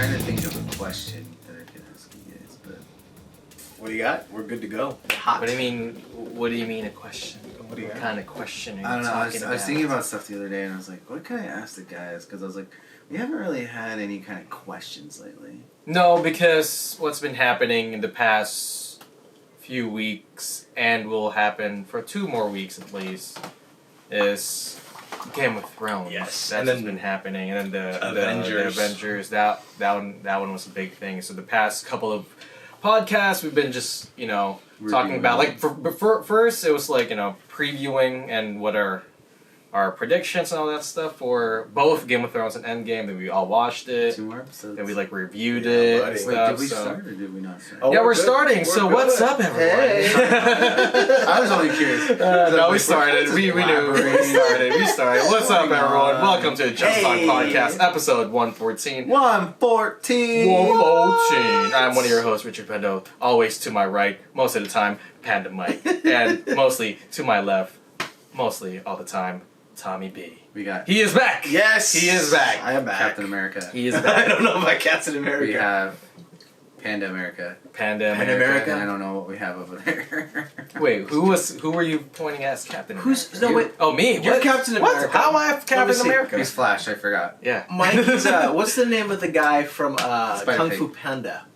trying to think of a question that I could ask you guys, but What do you got? We're good to go. Hot. What do you mean? What do you mean a question? What kind of question are you I don't know. I talking was thinking about stuff the other day, and I was like, what can I ask the guys? Because I was like, we haven't really had any kind of questions lately. No, because what's been happening in the past few weeks, and will happen for 2 more weeks at least, is Game of Thrones. Yes, That's and what's then been happening, and then the Avengers. Avengers. That one was a big thing. So the past couple of podcasts, we've been just talking about like first it was like previewing and what are our predictions and all that stuff for both Game of Thrones and Endgame. Then we all watched it. 2 more episodes. Then we like reviewed it. And Wait, stuff, did we so. start or did we not start? Oh, Yeah, we're good. starting. We're So good. what's up, everyone? Hey. I was only curious. No, we started. We knew. We started. What's up, everyone? Welcome to Just Talk Hey. Podcast, episode 114. 114. 114. I'm one of your hosts, Richard Pendo. Always to my right, most of the time, Panda Mike. And mostly to my left, mostly all the time, Tommy B. He is back! Yes! He is back. I am back. Captain America. He is I back. don't know about Captain America. We have Panda America. Panda Panda America. America. And I don't know what we have over there. Wait, who were you pointing at as Captain America? No, wait. Oh, me? You're What? Captain What? America. How am I Let me Captain see. America? He's Flash, I forgot. Yeah. Mike is, what's the name of the guy from Spider Kung Pig. Fu Panda?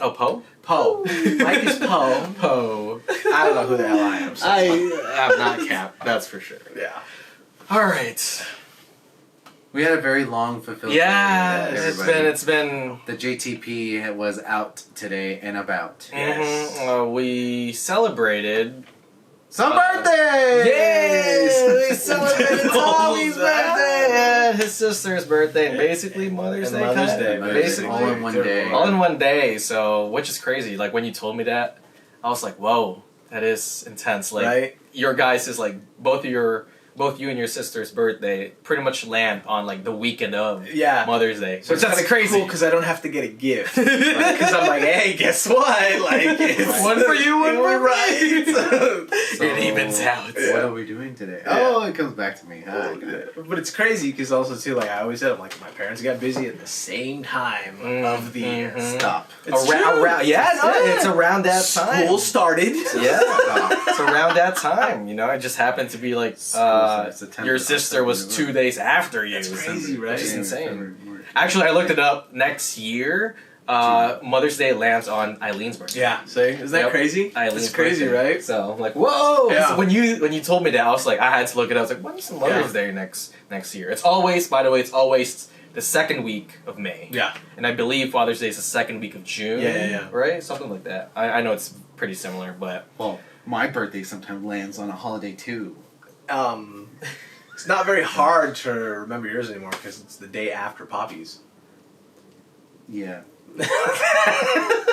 Oh, Poe? Poe. Mike is Poe. Poe. I don't know who the hell I am. So. I am not Cap, that's for sure. Yeah. Alright. We had a very long fulfilled Yeah, day, it's everybody. been. The JTP was out today and about. Mhm. We celebrated. Some birthdays! Yay! We celebrated Tommy's All that. birthday and his sister's birthday, and basically Mother's And Day. Mother's kinda, Day, basically all in one day. All in one day. So, which is crazy. Like when you told me that, I was like, "Whoa, that is intense." Like Right? your guys is like both you and your sister's birthday pretty much land on like the weekend of Yeah. Mother's Day. So Which it's that's kind of crazy. cool because I don't have to get a gift. Because I'm like, hey, guess what? Like, it's One for you, one for we're me. right. So, It evens out. What are we doing today? Yeah. Oh, it comes back to me. Ah, got it. But it's crazy because also too, like I always said, I'm like my parents got busy at the same time of the year. Mhm. Stop. It's true. It's around that time. School started. Yeah, Stop. it's around that time. It just happened to be like September, your sister was October, 2 days after you. That's crazy, right? Which is January, insane. February, March. Actually, I looked it up. Next year, Mother's Day lands on Eileen's birthday. Yeah. So isn't that Yep. crazy? Eileen's It's crazy, birthday. right? So I'm like, whoa! Yeah. So when you told me that, I was like, I had to look it up. I was like, when's Mother's Day next year? It's always, by the way, the second week of May. Yeah. And I believe Father's Day is the second week of June. Yeah. Right? Something like that. I know it's pretty similar, but Well, my birthday sometimes lands on a holiday too. It's not very hard to remember yours anymore because it's the day after Poppy's. Yeah.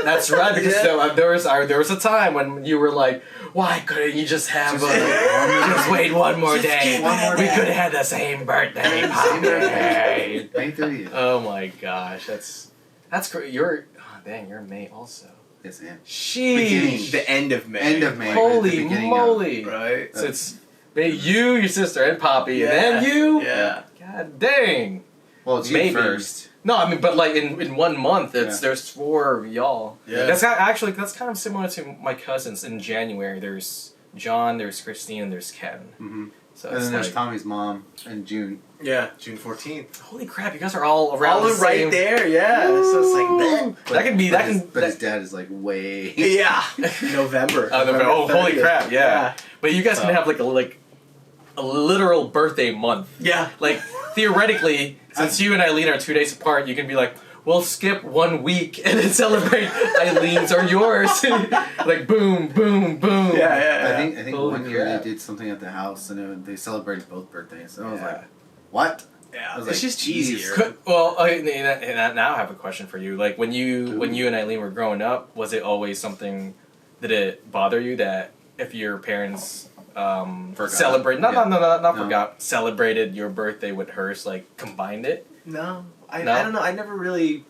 that's right. Because there was a time when you were like, why couldn't you just have just wait one more day? one more We day. could have had the same birthday. Same Poppy. birthday. May 30th. Oh my gosh, that's great. You're in May also. Yes, I am. Sheesh. The end of May. End of May. Holy the beginning moly! Right? So it's you, your sister, and Poppy, Yeah. and then you. Yeah. God dang. Well, it's you Maybe. first. No, I mean, but like in 1 month, Yeah. there's 4 of y'all. Yeah. That's kind of similar to my cousins. In January, there's John, there's Christine, and there's Ken. Mm-hmm. So And it's then there's like, Tommy's mom in June. Yeah. June 14th. holy crap, you guys are all around All the right same. there, yeah. So it's like that. That can be. But That his, can. but his dad is like way. Yeah. November. Oh, holy 30th. crap! Yeah. But you guys can So- have like a literal birthday month. Yeah. Like theoretically, since you and Eileen are 2 days apart, you can be like, we'll skip 1 week and then celebrate Eileen's or yours. Like boom, boom, boom. Yeah. I think Holy one year crap. they did something at the house and they celebrated both birthdays. And I was Yeah. like, what? Yeah. I was It's like, just Jesus. easier. Well, and now I have a question for you. Like when you and Eileen were growing up, was it always something? Did it bother you that if your parents celebrate? Not forgot. Celebrated your birthday with hers, like combined it. No. I No? don't know. I never really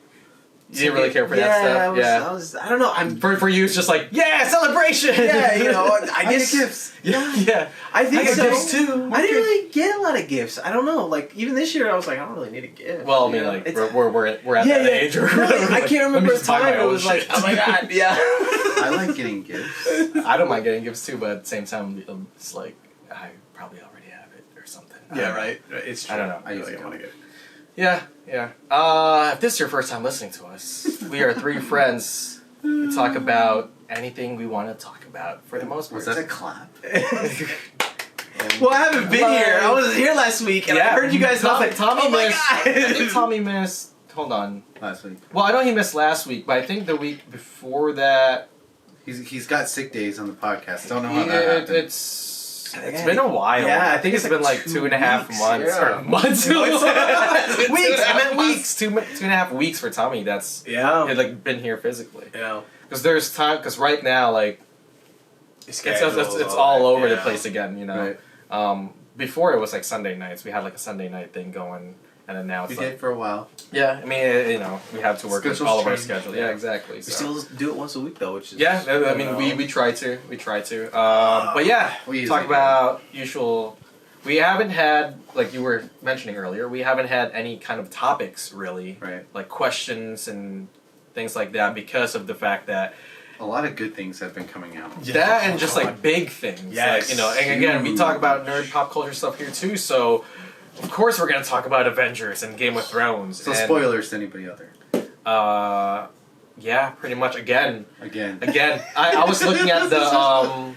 You didn't really care for that stuff? I don't know. For you, it's just like, yeah, celebration! Yeah, you know, I guess gifts. Yeah. I think I get so. gifts too. I didn't really get a lot of gifts. I don't know. Like, even this year, I was like, I don't really need a gift. Well, I mean, like, we're at that age. Where I like, can't remember let me a just buy my time it own was like, shit. oh my god, yeah. I like getting gifts. I don't mind getting gifts too, but at the same time, it's like, I probably already have it or something. I don't know. Right. It's true. I don't know. I usually don't want to get. Yeah. If this is your first time listening to us, we are three friends who talk about anything we want to talk about for the most part. Was that a clap? Well, I haven't been here. I was here last week, and I heard you guys Tommy like, oh my missed. god. I think Tommy missed. Hold on. Last week. Well, I know he missed last week, but I think the week before that. He's got sick days on the podcast. Don't know how that happened. It's been a while. Yeah, I think it's been like 2.5 weeks, months. yeah. Or months. Weeks. I meant weeks. 2.5 weeks for Tommy. That's Yeah. had like been here physically. Yeah. Because there's time. Because right now, like it's all over the place again. You know. Right. Before it was like Sunday nights. We had like a Sunday night thing going, and then now it's We like did for a while. yeah. I mean, you know, we have to work with Schedules all of our change. schedules. Yeah, exactly. We So. still do it once a week though, which is Yeah, I mean, we try to. But yeah, We usually talk do. about usual. We haven't had, like you were mentioning earlier, we haven't had any kind of topics really, Right. like questions and things like that because of the fact that A lot of good things have been coming out. Yeah. that and just like big things, Yes. like, you know. And again, we talk about nerd pop culture stuff here too, so of course we're gonna talk about Avengers and Game of Thrones. So and, spoilers to anybody out there. Yeah, pretty much. Again, Again. I was looking at the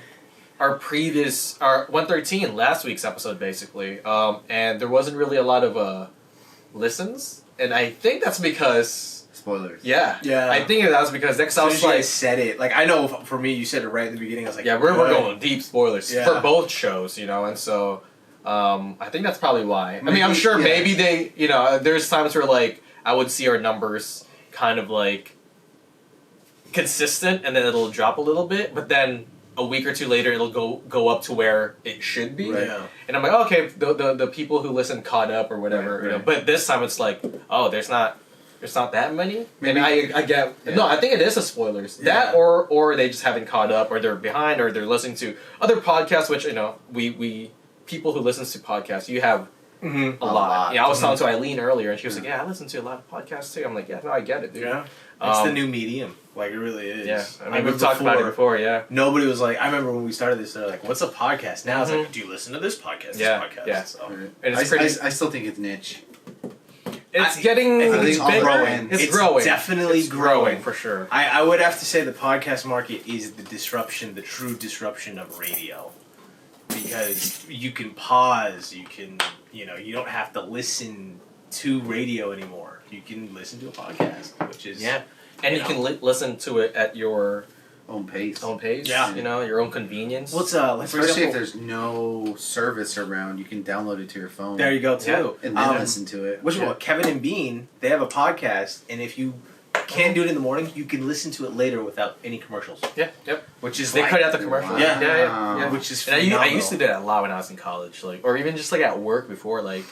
our 113 last week's episode basically, and there wasn't really a lot of listens, and I think that's because Spoilers. Yeah. I think that was because next I So was you like, guys said it. Like, I know for me, you said it right at the beginning. I was like, yeah, we're going deep spoilers Yeah. for both shows, you know, and so I think that's probably why. I mean, I'm Maybe- sure yeah. maybe they, you know, there's times where like I would see our numbers kind of like consistent, and then it'll drop a little bit, but then a week or two later it'll go up to where it should be. Right. Yeah. And I'm like, okay, the people who listen caught up or whatever. Right, You know? right. But this time it's like, oh, there's not that many. Maybe- And I get no, I think it is a spoilers. That Yeah. or they just haven't caught up, or they're behind, or they're listening to other podcasts, which, you know, we people who listen to podcasts, you have Mm-hmm. a A lot. lot. Yeah, I was talking to Eileen earlier, and she was like, yeah, I listen to a lot of podcasts too. I'm like, yeah, no, I get it, dude. Yeah. It's the Um, new medium. Like, it really is. Yeah, I mean, remember we've talked about it before. Yeah. Nobody was like, I remember when we started this, they're like, what's a podcast? Now it's Mhm. like, do you listen to this podcast? Yeah, This podcast? yeah. So. Right. And it's pretty. I still think it's niche. It's getting I think it's bigger. growing. It's growing. definitely It's growing for sure. I would have to say the podcast market is the disruption, the true disruption of radio. Because you can pause, you don't have to listen to radio anymore. You can listen to a podcast, which is... Yeah, and you can listen to it at your Own pace. own pace. Yeah. You know, your own convenience. What's like for Especially if example, there's no service around, you can download it to your phone. there you go too. And then listen to it. Which one? Kevin and Bean, they have a podcast, and if you can't do it in the morning, you can listen to it later without any commercials. Yeah, yep. Which is They like, cut out the commercials. Wow. Yeah. which is And I phenomenal. used to do that a lot when I was in college, like, or even just like at work before, like,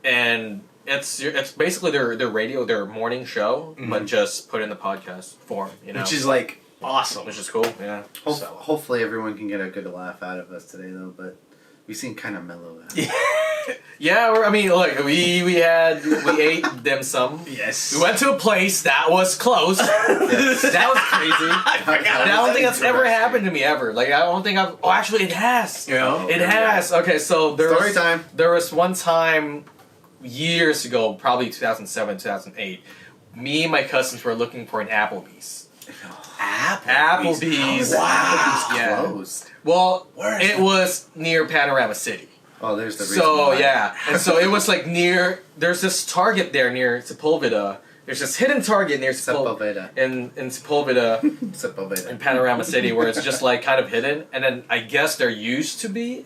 and it's basically their radio, their morning show, but just put in the podcast form, you know, Which is like awesome. which is cool. Yeah. Hopefully everyone can get a good laugh out of us today, though. But we seem kind of mellow. Yeah, I mean, look, we ate Dimsum. Yes. We went to a place that was closed. That was crazy. I don't think that's ever happened to me ever. Like, I don't think I've. Oh, actually, it has. You know? It has. Okay, so Story time. There was one time years ago, probably 2007, 2008. Me and my cousins were looking for an Applebee's. Applebee's. Wow. Yeah. Closed. Well, Where is it that? was near Panorama City. Oh, there's the reason So why. yeah, and so it was like near. There's this Target there near Sepulveda. There's this hidden Target near Sepulveda. in Sepulveda Sepulveda. in Panorama City, where it's just like kind of hidden. And then I guess there used to be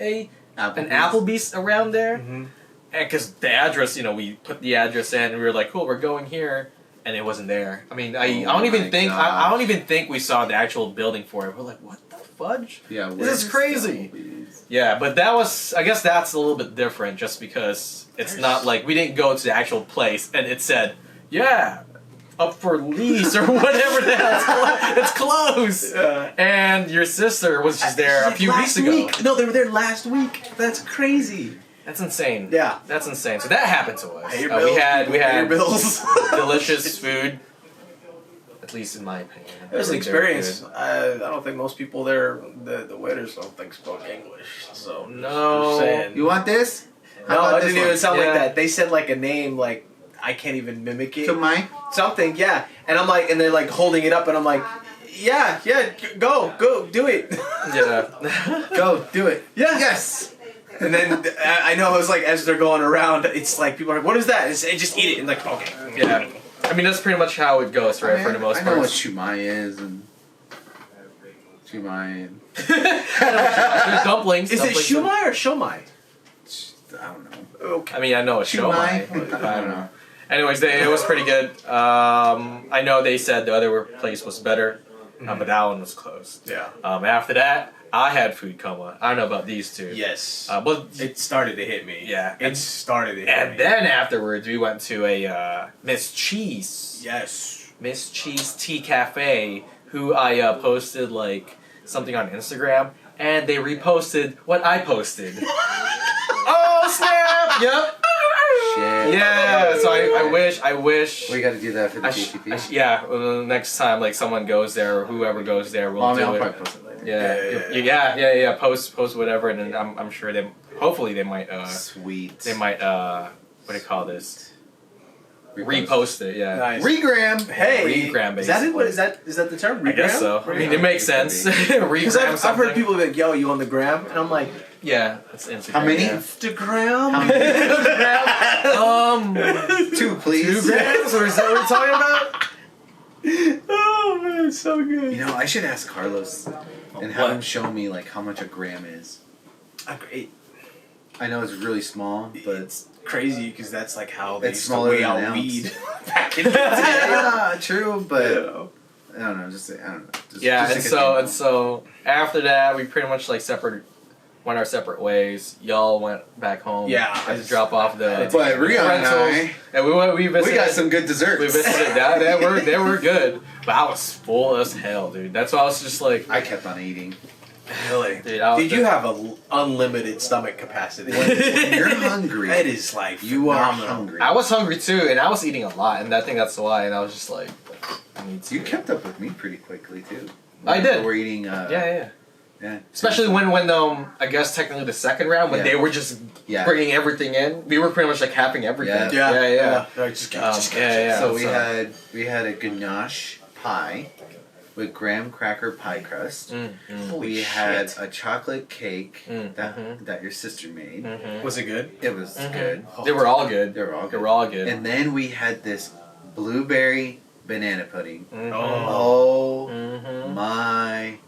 an Applebee's around there, and because the address, you know, we put the address in, and we were like, cool, we're going here, and it wasn't there. I mean, I don't even think I don't even think we saw the actual building for it. We're like, what the fudge? Yeah, This is crazy. Applebee's? Yeah, but that was, I guess that's a little bit different just because it's not like we didn't go to the actual place and it said, yeah, up for lease or whatever the hell. It's closed. And your sister was just there a few weeks ago. Week. No, they were there last week. That's crazy. That's insane. Yeah. That's insane. So that happened to us. Pay your We bills, had pay your bills. delicious food. At least in my opinion. It was an They were experience. good. I don't think most people there, the waiters, don't think spoke English. So No. just saying. You want this? No, How about it didn't this even one? sound Yeah. like that. They said like a name, like I can't even mimic it. To mine? Something, yeah. And I'm like, and they're like holding it up, and I'm like, yeah, go, do it. Yeah. Go, do it. Yeah. Yes. And then I know it was like as they're going around, it's like people are like, what is that? It's, just eat it. And like, okay. Yeah. I mean, that's pretty much how it goes, right? For the most I part. know what shumai is and shumai and There's dumplings. Is it dumplings shumai or shomai? I don't know. Okay. I mean, I know it's Shumai? shomai. I don't know. Anyways, it was pretty good. I know they said the other place was better, but that one was closed. Yeah. After that, I had food coma. I don't know about these two. Yes. But It started to hit me. Yeah. It started to hit me. and then afterwards, we went to a Miss Cheese. Yes. Miss Cheese Tea Cafe, who I posted like something on Instagram, and they reposted what I posted. Oh snap! Yep. Shit. Yeah. So I wish. We got to do that for the I GTP. yeah. Next time, like someone goes there or whoever goes there, we'll Well, I mean, do I'll it. probably post it later. Yeah. Post whatever, and then I'm sure they hopefully they might Sweet. what do you call this? Repost. Repost it. Yeah. Nice. Regram. Hey. Regram, Is that it? basically. What is that? Is that the term? I guess Regram? so. I mean, it Regram. makes It could sense. be. Because Regram I've something. heard people be like, "Yo, you on the gram?" And I'm like, Yeah, that's Instagram. How many? Yeah. Instagram. How many? 2, please. 2 grams, or is that what we're talking about? Oh man, it's so good. You know, I should ask Carlos and have him show me like how much a gram is. I know it's really small, but It's crazy because that's like how they It's used to smaller weigh than out an ounce. weed back in the day. yeah, true. But Yeah. I don't know. Just I don't know. Just, Yeah, just and like a so thing. and so after that, we pretty much like went our separate ways. Y'all went back home. Yeah, I had to drop off the But Rion and rentals. And we visited. we got some good desserts. We visited that. They were good, but I was full as hell, dude. That's why I was just like, I kept on eating. Really? dude, I was Did you have a unlimited stomach capacity? When you're hungry, It is like you are phenomenal. hungry. I was hungry too, and I was eating a lot, and I think that's why. And I was just like, I need to. You kept up with me pretty quickly too. I did. We're eating. Yeah. Yeah. Especially when I guess technically the second round when Yeah. they were just Yeah. bringing everything in, we were pretty much like having everything. Yeah. Like, just Yeah. So we had a ganache pie with graham cracker pie crust. Holy We shit. had a chocolate cake Mm, that your sister made. Was it good? It was good. They were all good. They were all They good. were all good. And then we had this blueberry banana pudding. Oh. Oh my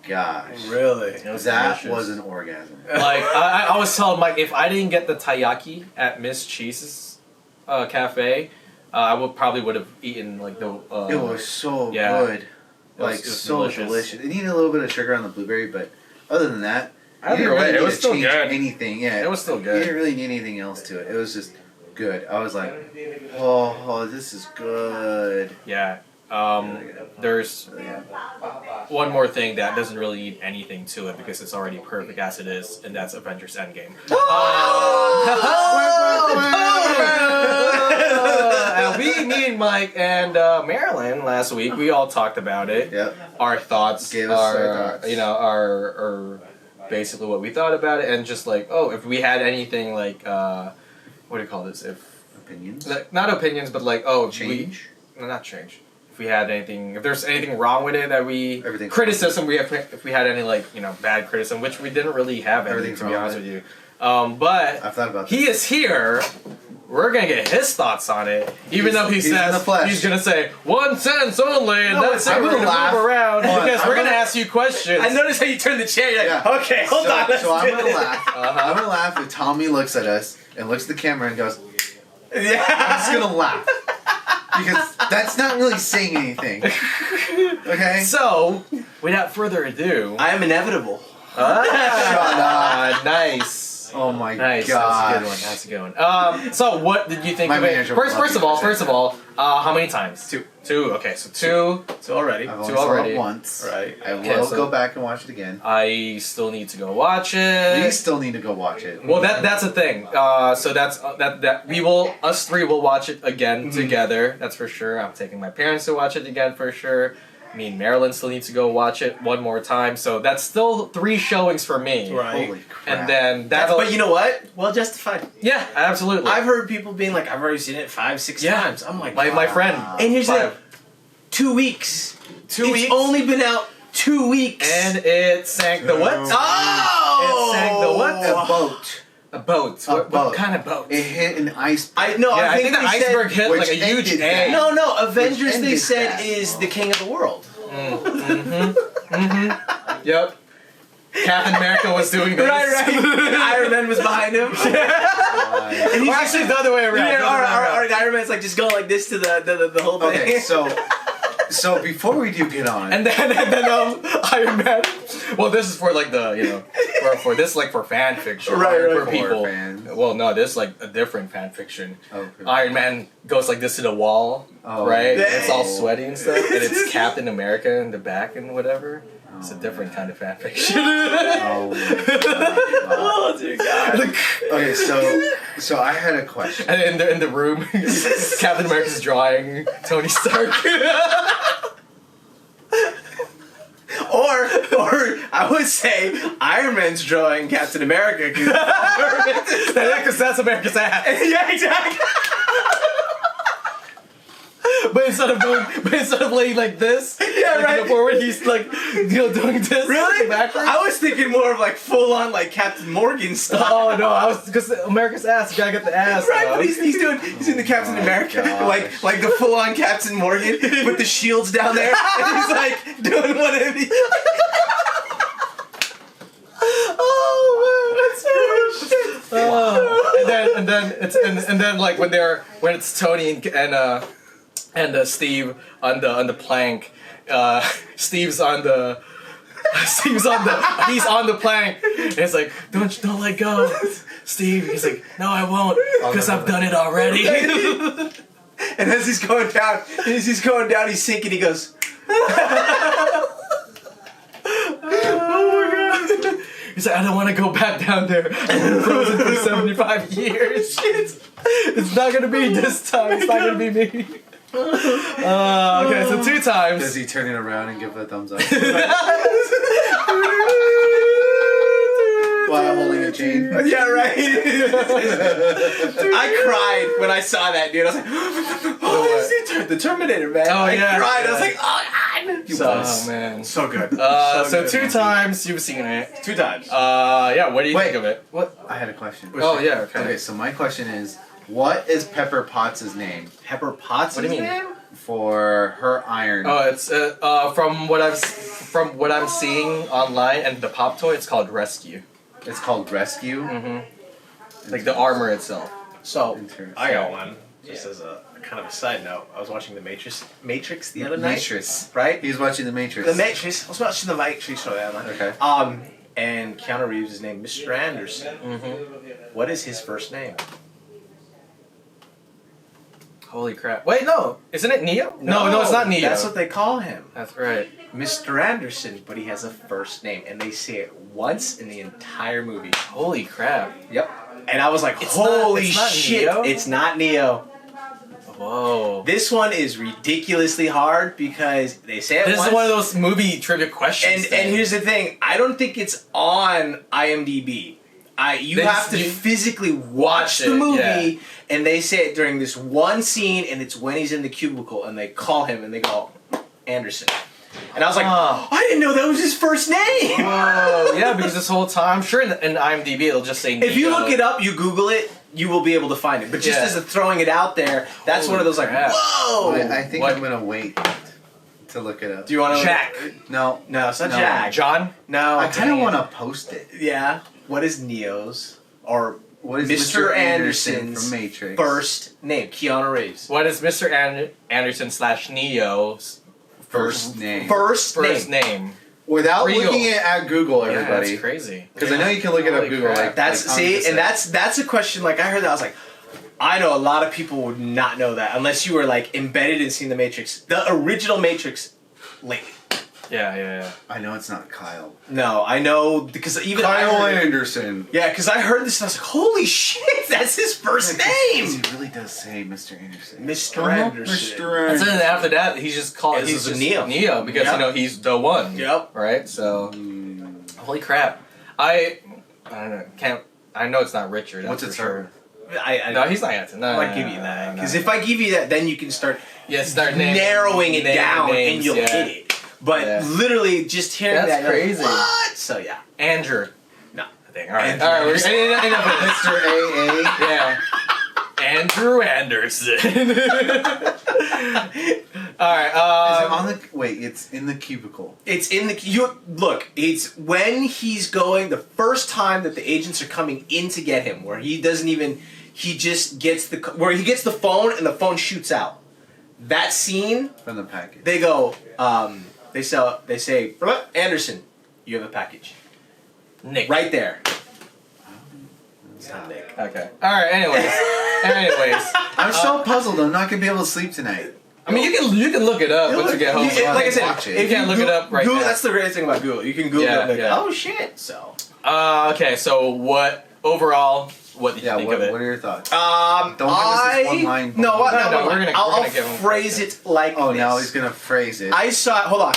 gosh. Really? It was That delicious. was an orgasm. Like I was telling Mike, if I didn't get the taiyaki at Miss Cheese's cafe, I would have eaten like the. It was so yeah. good. It was- Like it was so delicious. It needed a little bit of sugar on the blueberry, but other than that, Either you didn't way, really it need was to still change good. anything. Yeah, It was still You good. didn't really need anything else to it. It was just good. I was like, oh, this is good. Yeah. There's one more thing that doesn't really need anything to it because it's already perfect as it is, and that's Avengers Endgame. Me and Mike and Marilyn last week, we all talked about it. Yep. Our thoughts, Gave us our thoughts. our basically what we thought about it, and just like, if we had anything like, what do you call this? If Opinions? not opinions, but like, Change? no, not change. If we had anything, if there's anything wrong with it that we Everything's criticism, if we had any like bad criticism, which we didn't really have anything, Everything's to be wrong honest with with you. But I've thought about he this. is here. We're gonna get his thoughts on it, even though He's in the flesh. he's gonna say 1 sentence only, and No, that's it. I'm We're gonna gonna laugh. move around Hold on, because I'm we're gonna gonna- ask you questions. I noticed how you turned the chair. You're like, okay, hold on. Let's So I'm do gonna this. laugh. I'm gonna laugh if Tommy looks at us and looks at the camera and goes, I'm Yeah. just gonna laugh. Because that's not really saying anything. Okay? So, without further ado, I am inevitable. nice. Oh my Nice. god. That's a good one. So what did you think My of it? manager First would love of you all, how many times? Two. Okay, so two. Two already. I've Two only saw already. it once. Right. I will Okay, so- go back and watch it again. I still need to go watch it. We still need to go watch it. Well, that's the thing. So that's that us three will watch it again together. That's for sure. I'm taking my parents to watch it again for sure. Me and Marilyn still need to go watch it one more time. So that's still 3 showings for me. Right. Holy crap. And then that'll. But you know what? Well justified. Yeah, absolutely. I've heard people being like, I've already seen it 5-6 times. I'm like, my friend. and here's the thing. 5. 2 weeks. 2 It's weeks. only been out 2 weeks. And it sank the what? Oh! It sank the what? A boat. A boat. A What boat. kind of boat? It hit an iceberg. No, Yeah, I think the they iceberg said, hit which like a huge ended egg. that. No, Avengers they ended said that. is the king of the world. Yep. Captain America was doing this. Right. And Iron Man was behind him. God. And he's Or actually, the other way around. Yeah, The other way around. our Iron Man's like just going like this to the whole thing. Okay, so before we do get on, And then Iron Man. Well, this is for like the for this like for fan fiction, Right, For for people. fans. Well, no, this is like a different fan fiction. Okay. Iron Man goes like this to the wall, Oh. right? Yeah. It's all sweaty and stuff, and it's Captain America in the back and whatever. It's a different kind of fan fiction. Oh my god. Oh dear God. Okay, so I had a question. And in the room, Captain America's drawing Tony Stark. Or I would say Iron Man's drawing Captain America Because that's America's ass. yeah, exactly. But instead of laying like this, Yeah, right. forward, he's like doing this. Really? Backwards. I was thinking more of like full on like Captain Morgan stuff. Oh no, I was because America's ass. You gotta get the ass. Right, dog. but he's doing the Captain Oh, America, gosh. like the full on Captain Morgan with the shields down there, and he's like doing one of these. and then like when it's Tony and Steve on the plank, he's on the plank, and it's like don't let go, Steve. He's like, no, I won't, because I've done it already. And as he's going down, he's sinking. He goes, He's like, I don't want to go back down there. I've been frozen for 75 years. It's not gonna be this time. It's not gonna be me. Okay, so 2 times. Does he turn it around and give a thumbs up? While holding a chain? yeah, right. I cried when I saw that, dude. I was like, oh, it's the Terminator, man. Oh, I yeah. cried. I was like, oh, God. Oh man. So good. So good. 2 times you've seen it. 2 times. Yeah. What do you Wait. think of it? What? I had a question. Oh yeah. Okay. Okay, so my question is, what is Pepper Potts' name Pepper Potts. What do you mean? Name? for her iron? Oh, it's from what I'm seeing online and the pop toy. It's called Rescue. It's called Rescue. Like the armor itself. So Interesting. I got one. Just as a kind of a side note, I was watching the Matrix the other night. Matrix. Right? He was watching the Matrix. The Matrix. I was watching the Matrix the other night. Okay. And Keanu Reeves is named Mr. Anderson. What is his first name? Holy crap! Wait, no, isn't it Neo? No, it's not Neo. That's what they call him. That's right. Mr. Anderson, but he has a first name, and they say it once in the entire movie. Holy crap! Yep. And I was like, It's holy not shit, Neo? it's not Neo. Whoa. This one is ridiculously hard because they say it This once. is one of those movie trivia questions. And things. here's the thing, I don't think it's on IMDb. You They have just- to you physically watch watch the it, movie, yeah. and they say it during this one scene, and it's when he's in the cubicle, and they call him, and they go, Anderson. And I was like, Oh. I didn't know that was his first name! Whoa, yeah, because this whole time, I'm sure in IMDb it'll just say Neo. If you look it up, you Google it, you will be able to find it. But just Yeah. as a throwing it out there, that's Holy one of those crap. like, whoa! I think What? I'm gonna wait to look it up. Do you want to... Jack. No. No, it's not No. Jack. John? No. I kind of dang it. want to post it. Yeah. What is Neo's or What is Mr. Anderson's from Matrix? first name? Keanu Reeves. What is Mr. Anderson / Neo's First name. First first name. name? Without Real. looking at Google, Yeah, everybody. that's crazy. Because I know you can look it up Holy Google. crap. Like, That's like Tommy just said. that's a question. Like I heard that, I was like, I know a lot of people would not know that unless you were like embedded in seeing the Matrix, the original Matrix, lately. Yeah. I know it's not Kyle. No, I know because even Kyle I heard, Anderson. yeah, because I heard this and I was like, holy shit, that's his first name, He really does say Mr. Anderson. Mr. Anderson. Mr. And Anderson. then after that, he's just called. He's He's a just Neo. Neo because Yep. he's the one. Yep. Right. So, holy crap! I don't know. I know it's not Richard. What's that's it for sure. I No, he's not Anton. No, I give you that because if I give you that, then you can start start narrowing it down names, and you'll yeah. hit it. But Yeah. literally, just hearing That's that, you're like, crazy. what? So yeah, Andrew. no. I think. All right. Andrew All right. Anderson. Enough of this. Mr. AA. Yeah. Andrew Anderson. All right. Is it on the? Wait, it's in the cubicle. It's in the look. It's when he's going the first time that the agents are coming in to get him, where he doesn't even. He just gets where he gets the phone and the phone shoots out. That scene. From the package. They go. They say Anderson, you have a package. Nick. Right there. It's not Nick. Okay. All right. Anyways. I'm so puzzled. I'm not gonna be able to sleep tonight. I mean, you can look it up once you get home. Like I said, Watch it. if You can't look it up right Google, now. that's the greatest thing about Google. You can Google it and be like, Yeah. oh shit. So. Okay. So what overall? What did you Yeah. think What of it? are your thoughts? Don't give us this one line. No, what? No, No, we're gonna I'll give him phrase it like Oh, this. now he's gonna phrase it. I saw. Hold on.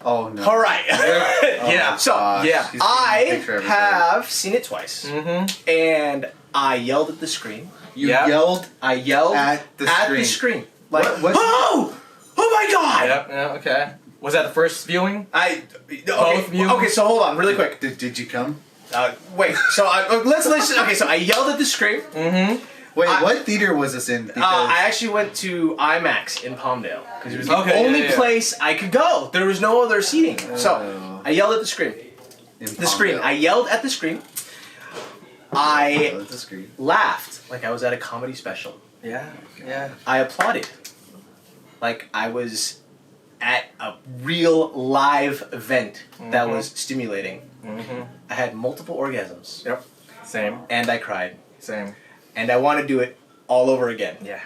Oh no. All right. Oh, yeah. my So gosh. yeah, He's taking a picture of everybody. have seen it twice, Mm-hmm. and I yelled at the screen. You Yeah. yelled. I yelled At the screen. Like, What- oh my god! Yep. Yeah. Okay. Was that the first viewing? Okay, views? okay, so hold on, really quick. Did you come? Wait, so let's okay. So I yelled at the screen. Mm-hmm. Wait, I- what theater was this in? Because I actually went to IMAX in Palmdale because it was the Okay, only yeah. place I could go. There was no other seating, so Oh. I yelled at the screen. in The screen. Palmdale. I yelled at the screen. I Oh, that's the screen. laughed like I was at a comedy special. Yeah. Yeah. I applauded like I was at a real live event that Mhm. was stimulating. Mm-hmm. I had multiple orgasms. Yep. Same. And I cried. Same. And I want to do it all over again. Yeah.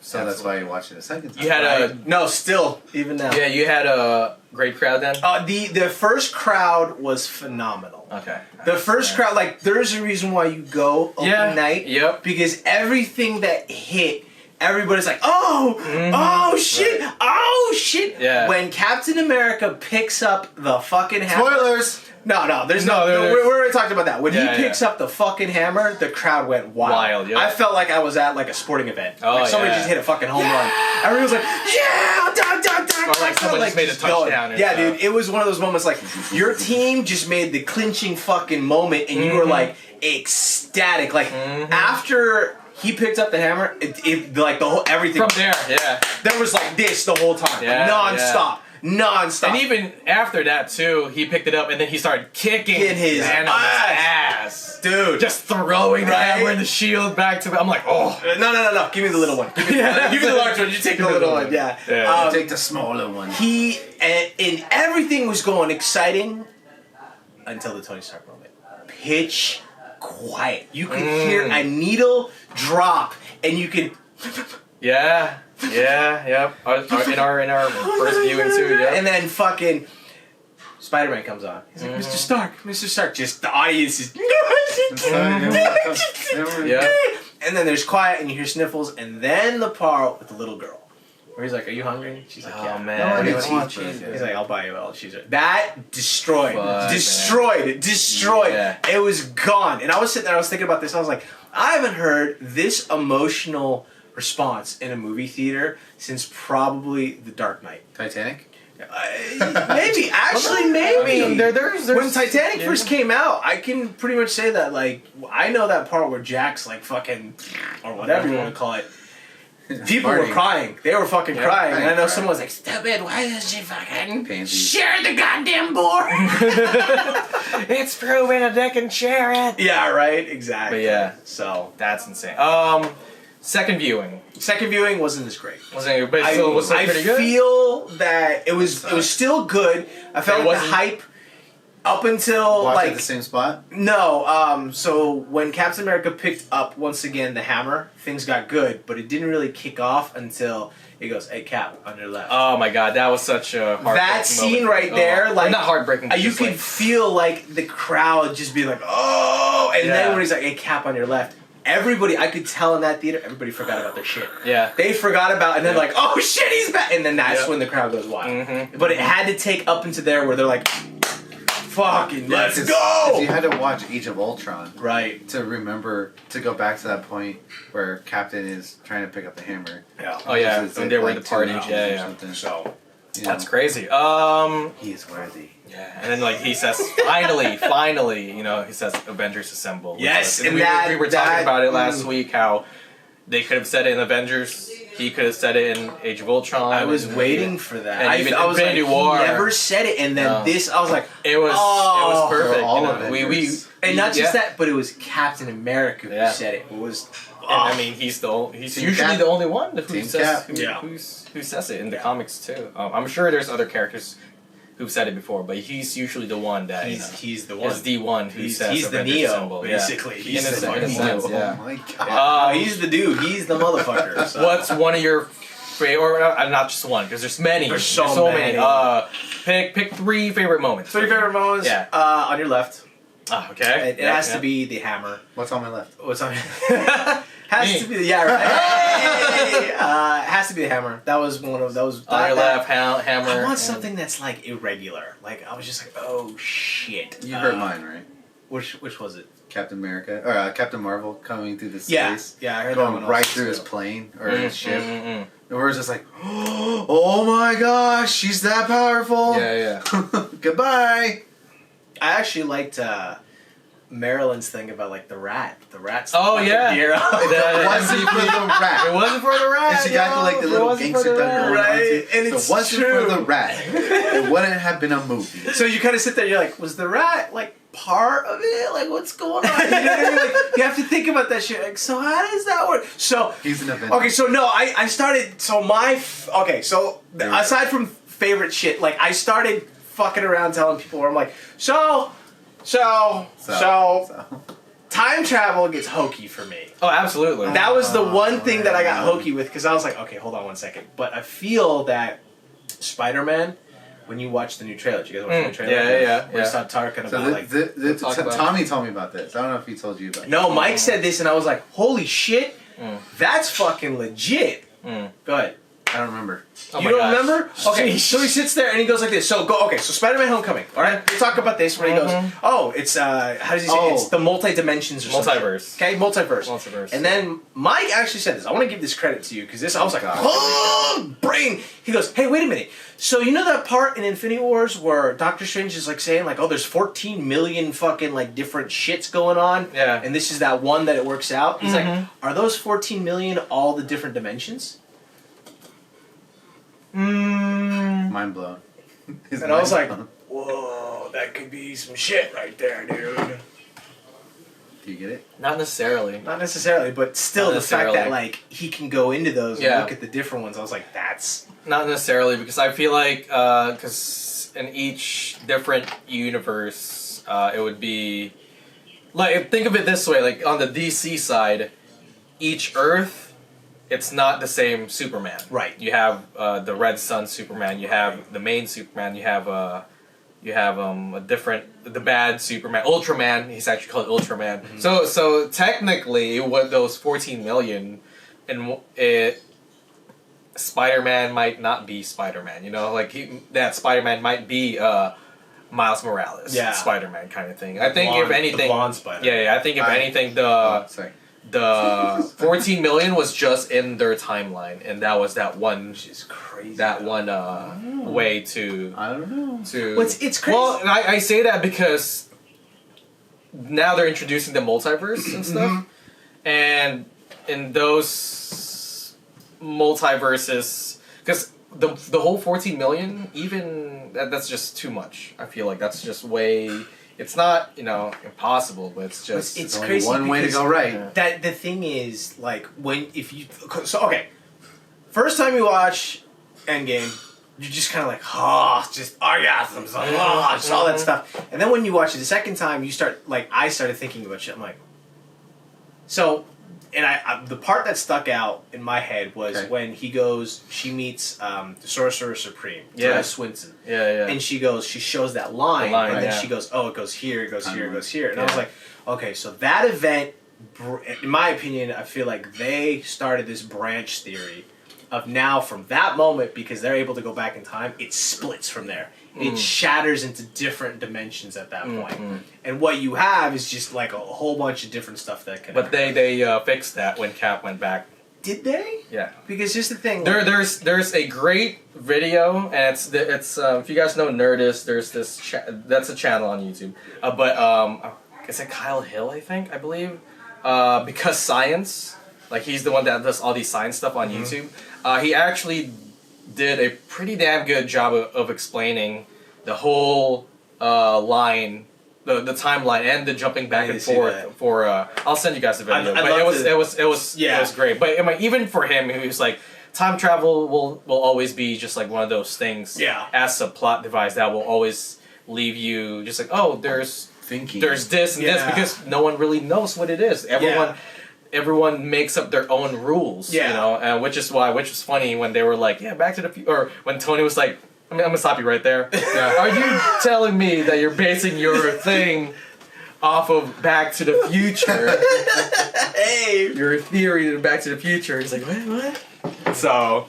So that's why you watched it a second time. You had a No, still, even now. yeah. You had a great crowd then. The first crowd was phenomenal. Okay. The first crowd, like, there's a reason why you go open Yeah. night. Yep. Because everything that hit, everybody's like, oh, Mhm. oh shit, oh shit. Yeah. When Captain America picks up the fucking hammer. Spoilers. No, there's No, no. there's- We already talked about that. When Yeah, he picks up the fucking hammer, the crowd went wild. Wild, yeah. I felt like I was at like a sporting event. Oh, like somebody yeah. just hit a fucking home run. Everyone was like, yeah, da, da, da. Or like someone just made a touchdown or Yeah, stuff. dude, it was one of those moments like your team just made the clinching fucking moment, and you were Mhm. like ecstatic. Like Mhm. after he picked up the hammer, it like the whole everything From there, yeah. there was like this the whole time, Yeah, non-stop. Non-stop. And even after that too, he picked it up and then he started kicking In his man on his ass. dude. Just throwing the Right? hammer and the shield back to me. I'm like, oh. No. Give me the little one. Give me, give me the large one. You take the little one. Yeah. Yeah. Take the smaller one. He and everything was going exciting until the Tony Stark moment. Pitch quiet. You could hear a needle drop, and you could. Yeah. Yeah, yep. In our first viewing too, yeah. And then fucking Spider-Man comes on. He's like, Mr. Stark. Just the audience is. Yeah. And then there's quiet, and you hear sniffles, and then the part with the little girl. Where he's like, "Are you hungry?" She's like, Oh, "Yeah." man. No, What do you it's want? cheaper. He's like, "I'll buy you all." She's like, that destroyed, Fuck, destroyed. Yeah. It was gone. And I was sitting there, I was thinking about this. I was like, I haven't heard this emotional response in a movie theater since probably The Dark Knight. Titanic. Maybe, actually, maybe. I mean, there's when Titanic yeah. first came out, I can pretty much say that, like, I know that part where Jack's like fucking, or whatever you want to call it. People were Farting. crying. They were fucking Yeah, crying. And I know crying. someone was like, stupid, why does she fucking Pansy. share the goddamn board? It's proven that they can share it. Yeah, right? Exactly. But yeah. So, That's insane. Second viewing. Second viewing wasn't as great. Wasn't, but still, was it pretty good? I feel that it was still good. I felt like the hype up until Watch like at the same spot. No, so when Captain America picked up once again the hammer, things got good, but it didn't really kick off until he goes, "Hey, Cap, on your left." Oh my god, that was such a heartbreaking that scene moment. right there, like not heartbreaking. You could feel like the crowd just be like, "Oh!" And then when he's like, "Hey, Cap, on your left." Everybody, I could tell in that theater, everybody forgot about their shit. Yeah. They forgot about, and then like, oh shit, he's back! And then that's when the crowd goes wild. Mm-hmm. But it had to take up into there where they're like, fucking, let's go! 'Cause you had to watch Age of Ultron. Right. To remember, to go back to that point where Captain is trying to pick up the hammer. Yeah. Oh yeah, Is when it they were like in the party. 2 hours Yeah, or yeah. something? So, You know, That's crazy. he is worthy. Yeah, and then like he says, finally, you know, he says, "Avengers Assemble." Yes, and and we were talking that- about it last week how they could have said it in Avengers. He could have said it in Age of Ultron. I was and- waiting for that. And even I was like, Infinity War. he never said it, and then No. this, I was like, It was perfect. all you know? Avengers. and not just yeah. that, but it was Captain America who Yeah. said it. It was, And I mean, he's Team usually Cap. the only one who Team says Cap. who says it in the comics too. I'm sure there's other characters who've said it before, but he's usually the one that he's the one. is the one who says He's the Avengers Neo, Assemble. basically. Yeah. He's in the a fucking sense, Oh yeah. my god. He's the dude. He's the motherfucker. So. What's one of your favorite, or not just one, because there's many. There's so many. Pick 3 favorite moments. 3 favorite moments? Yeah. On your left. Okay. It has to be the hammer. What's on my left? What's on? Has to be the right. Has to be the hammer. That was one of those. On your left, hammer. I want and- something that's like irregular. Like I was just like, oh shit. You heard mine, right? Which was it? Captain America or Captain Marvel coming through the Yeah, space, yeah. I heard that going one right also, through his too. plane or his ship. Mm. And we're just like, oh my gosh, she's that powerful. Yeah. Goodbye. I actually liked Marilyn's thing about like the rat. The rat's Oh, fucking yeah. hero. It wasn't for the It rat. wasn't for the rat. And she got yo. like the It little wasn't gangster for the thing rat. going on. Right, too. and If it's it wasn't true. for the rat, it wouldn't have been a movie. So you kind of sit there, you're like, was the rat like part of it? Like, what's going on? You know what I mean? Like, you have to think about that shit. Like, so how does that work? So He's an Avenger. okay, so no, I started. So okay, so There we go. aside from favorite shit, like I started fucking around telling people where I'm like, so time travel gets hokey for me. Oh, absolutely. That was the one thing that I got man. hokey with because I was like, okay, hold on one second. But I feel that Spider-Man, when you watch the new trailer, did you guys watch the new trailer? yeah. Where they start talking So about like. talk about Tommy told me about this. I don't know if he told you about it. No, Mike said this, and I was like, holy shit, that's fucking legit. Mm. Go ahead. I don't remember. Oh You my don't gosh. remember? Okay, so he sits there and he goes like this. So Spider-Man Homecoming. All right, we'll talk about this. Where he goes, oh, it's how does he say? Oh. It's the multi-dimensions or something. Multiverse. Okay, multiverse. Multiverse. And then Mike actually said this. I want to give this credit to you because this I was like, God. oh, brain. He goes, hey, wait a minute. So you know that part in Infinity Wars where Doctor Strange is like saying like, oh, there's 14 million fucking like different shits going on. Yeah. And this is that one that it works out. He's like, are those 14 million all the different dimensions? Mind blown. His And I was mind like, blown. whoa, that could be some shit right there, dude. Do you get it? Not necessarily. Not necessarily, but still Not the fact that necessarily. like he can go into those and Yeah. look at the different ones, I was like, that's Not necessarily, because I feel like, because in each different universe, it would be, like, think of it this way, like, on the DC side, each Earth, it's not the same Superman. Right. You have the Red Sun Superman, you have the main Superman, you have a different, the bad Superman, Ultraman, he's actually called Ultraman. So technically, what those 14 million, and it, Spider-Man might not be Spider-Man, you know, like that Spider-Man might be Miles Morales, Yeah. Spider-Man kind of thing. I think blonde- if anything, the blonde Spider-Man. yeah, I think if anything, Sorry. the 14 million was just in their timeline, and that was that one, which is crazy. that one way to I don't know. to. It's crazy. Well, I say that because now they're introducing the multiverse and stuff, and in those multiverses, because the whole 14 million, even that's just too much. I feel like that's just way It's not, impossible, but it's just... It's only crazy one way to because go right. Yeah. That the thing is, like, first time you watch Endgame, you're just kind of like, just orgasms, just all that stuff. And then when you watch it the second time, I started thinking about shit. I'm like, so, and the part that stuck out in my head was when she meets the Sorcerer Supreme, Tilda Swinton. Yeah. And she shows that line, and then she goes, it goes here, it goes here, it goes here. And I was like, okay, so that event, in my opinion, I feel like they started this branch theory of now from that moment, because they're able to go back in time, it splits from there. It shatters into different dimensions at that point. And what you have is just like a whole bunch of different stuff that can But they fixed that when Cap went back. Did they? Yeah. Because here's the thing. There's a great video, and it's if you guys know Nerdist, there's this that's a channel on YouTube. Is it Kyle Hill? I believe. Because science, like he's the one that does all these science stuff on YouTube. He actually did a pretty damn good job of explaining the whole line, the timeline, and the jumping back and forth. For I'll send you guys the video. It was great. But I mean, even for him, he was like, time travel will always be just like one of those things. Yeah. As a plot device that will always leave you just like, there's Thinking. There's this and this because no one really knows what it is. Everyone makes up their own rules, and which is funny when they were like, Back to the Future, or when Tony was like, I'm gonna stop you right there. Are you telling me that you're basing your thing off of Back to the Future? Hey! Your theory of Back to the Future. He's like, what? So,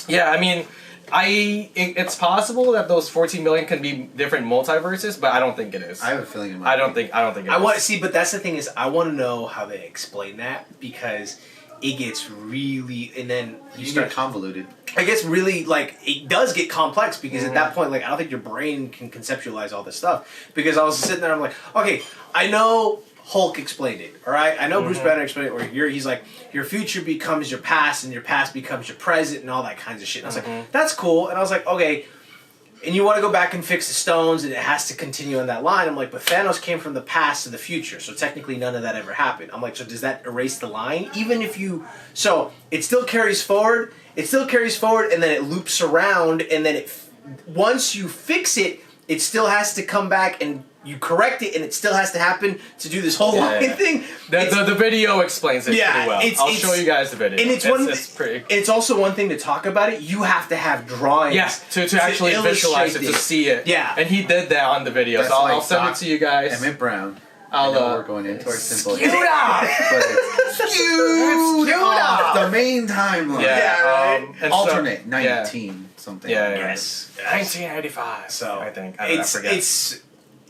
yeah, I mean, it's possible that those 14 million can be different multiverses, but I don't think it is. I have a feeling it might I don't think it is. I want to see, but that's the thing is, I want to know how they explain that, because it gets really, and then you start convoluted. It gets really, it does get complex, because at that point, I don't think your brain can conceptualize all this stuff. Because I was sitting there, I'm like, okay, I know Hulk explained it, all right? I know Bruce Banner explained it, where he's like, your future becomes your past, and your past becomes your present, and all that kinds of shit. And I was like, that's cool. And I was like, okay, and you want to go back and fix the stones, and it has to continue on that line. I'm like, but Thanos came from the past to the future, so technically none of that ever happened. I'm like, so does that erase the line? Even if you... So, it still carries forward, and then it loops around, and then once you fix it, it still has to come back and you correct it, and it still has to happen to do this whole line thing. The video explains it pretty well. I'll show you guys the video. And it's also one thing to talk about it. You have to have drawings. Yeah, to actually visualize it, to see it. Yeah. And he did that on the video, so I'll send it to you guys. Emmett Brown. I know we're going into our simple... Skewed off the main timeline. Yeah. Alternate 19 something. Yeah. Yes. 1985. So I think.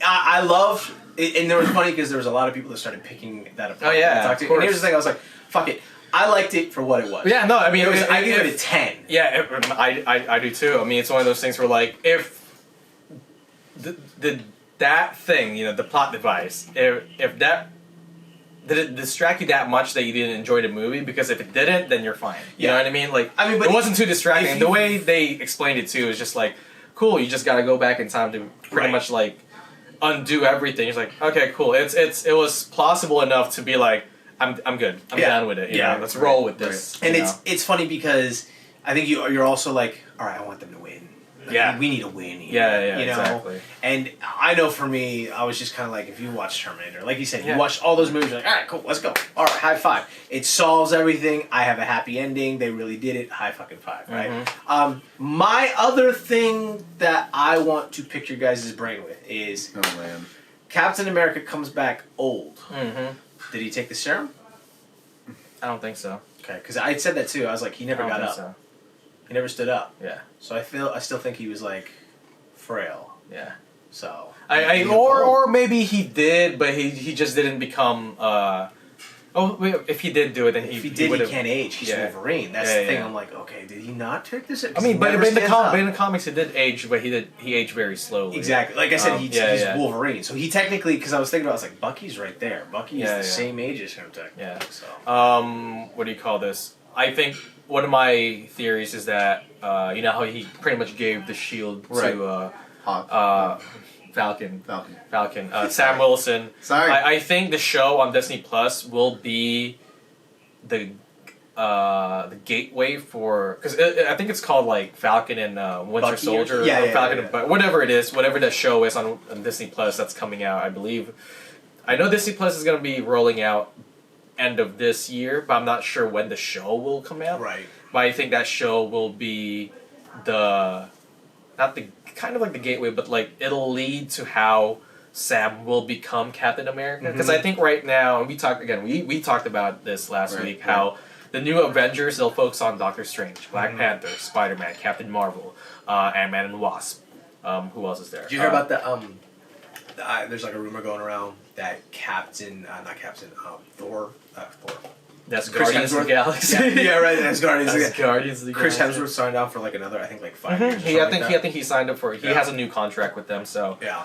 I love, and it was funny because there was a lot of people that started picking that apart. Oh yeah, of course. And here's the thing, I was like, fuck it. I liked it for what it was. Yeah, no, I mean, I give it a 10. Yeah, I do too. I mean, it's one of those things where if that thing, the plot device, if that did it distract you that much that you didn't enjoy the movie? Because if it didn't, then you're fine. You know what I mean? But it wasn't too distracting. The way they explained it too is just like, cool. You just got to go back in time to pretty much undo everything. It's like, okay, cool. It was plausible enough to be like, I'm good. I'm done with it. You know? Let's roll with this. And it's funny because I think you're also like, all right, I want them to win. We need a win here. Yeah, exactly. And I know for me, I was just kind of like, if you watch Terminator, like you said, you watch all those movies, you're like, all right, cool, let's go. All right, high five. It solves everything. I have a happy ending. They really did it. High fucking five, right? My other thing that I want to pick your guys' brain with is Captain America comes back old. Did he take the serum? I don't think so. Okay, because I said that too. I was like, he never got up. So. He never stood up. Yeah. So I still think he was frail. Yeah. So or maybe he did, but he just didn't become. If he did do it, then if he did, he can't age. He's Wolverine. That's the thing. I'm like, okay, did he not take this? I mean, but in the comics, he did age, but he aged very slowly. Exactly. Like I said, he's Wolverine. So he technically, because I was thinking about, I was like, Bucky's right there. Bucky is the same age as him, technically. Yeah. So. What do you call this? I think one of my theories is that you know how he pretty much gave the shield to Falcon. Falcon. Sam Wilson. Sorry. I think the show on Disney Plus will be the gateway for, because I think it's called like Falcon and Winter Bucky Soldier, yeah, Falcon yeah. and whatever it is, whatever that show is on Disney Plus that's coming out. I believe. I know Disney Plus is going to be rolling out end of this year, but I'm not sure when the show will come out. Right. But I think that show will be not the kind of like the gateway, but like it'll lead to how Sam will become Captain America. Because I think right now, and we talked about this last week, how the new Avengers, they'll focus on Doctor Strange, Black Panther, Spider-Man, Captain Marvel, Ant-Man and Wasp. Who else is there? Did you hear about the there's like a rumor going around that Thor. That's Chris Guardians of the Hemsworth? Galaxy. Yeah, right. That's Guardians. That's Guardians of the Chris Galaxy. Hemsworth signed on for like another, I think, like 5 years. I think he signed up for it. He has a new contract with them, so Yeah.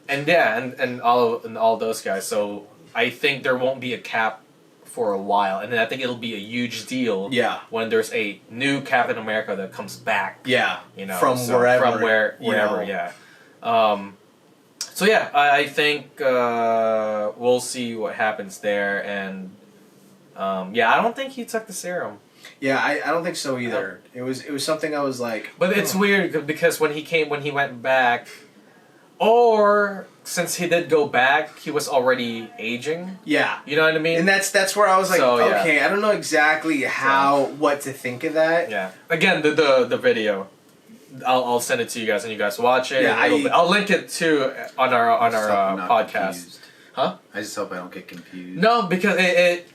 and all those guys. So I think there won't be a Cap for a while, and then I think it'll be a huge deal. Yeah. When there's a new Captain America that comes back. Yeah. You know, From wherever. wherever. Yeah. So yeah, I think we'll see what happens there, and I don't think he took the serum. Yeah, I don't think so either. It was something I was like. But it's weird because when he went back, or since he did go back, he was already aging. Yeah. You know what I mean? And that's where I was like, So, yeah. okay, I don't know exactly what to think of that. Yeah. Again, the video. I'll send it to you guys and you guys watch it. Yeah, I'll link it too on our podcast. Confused. Huh? I just hope I don't get confused. No, because it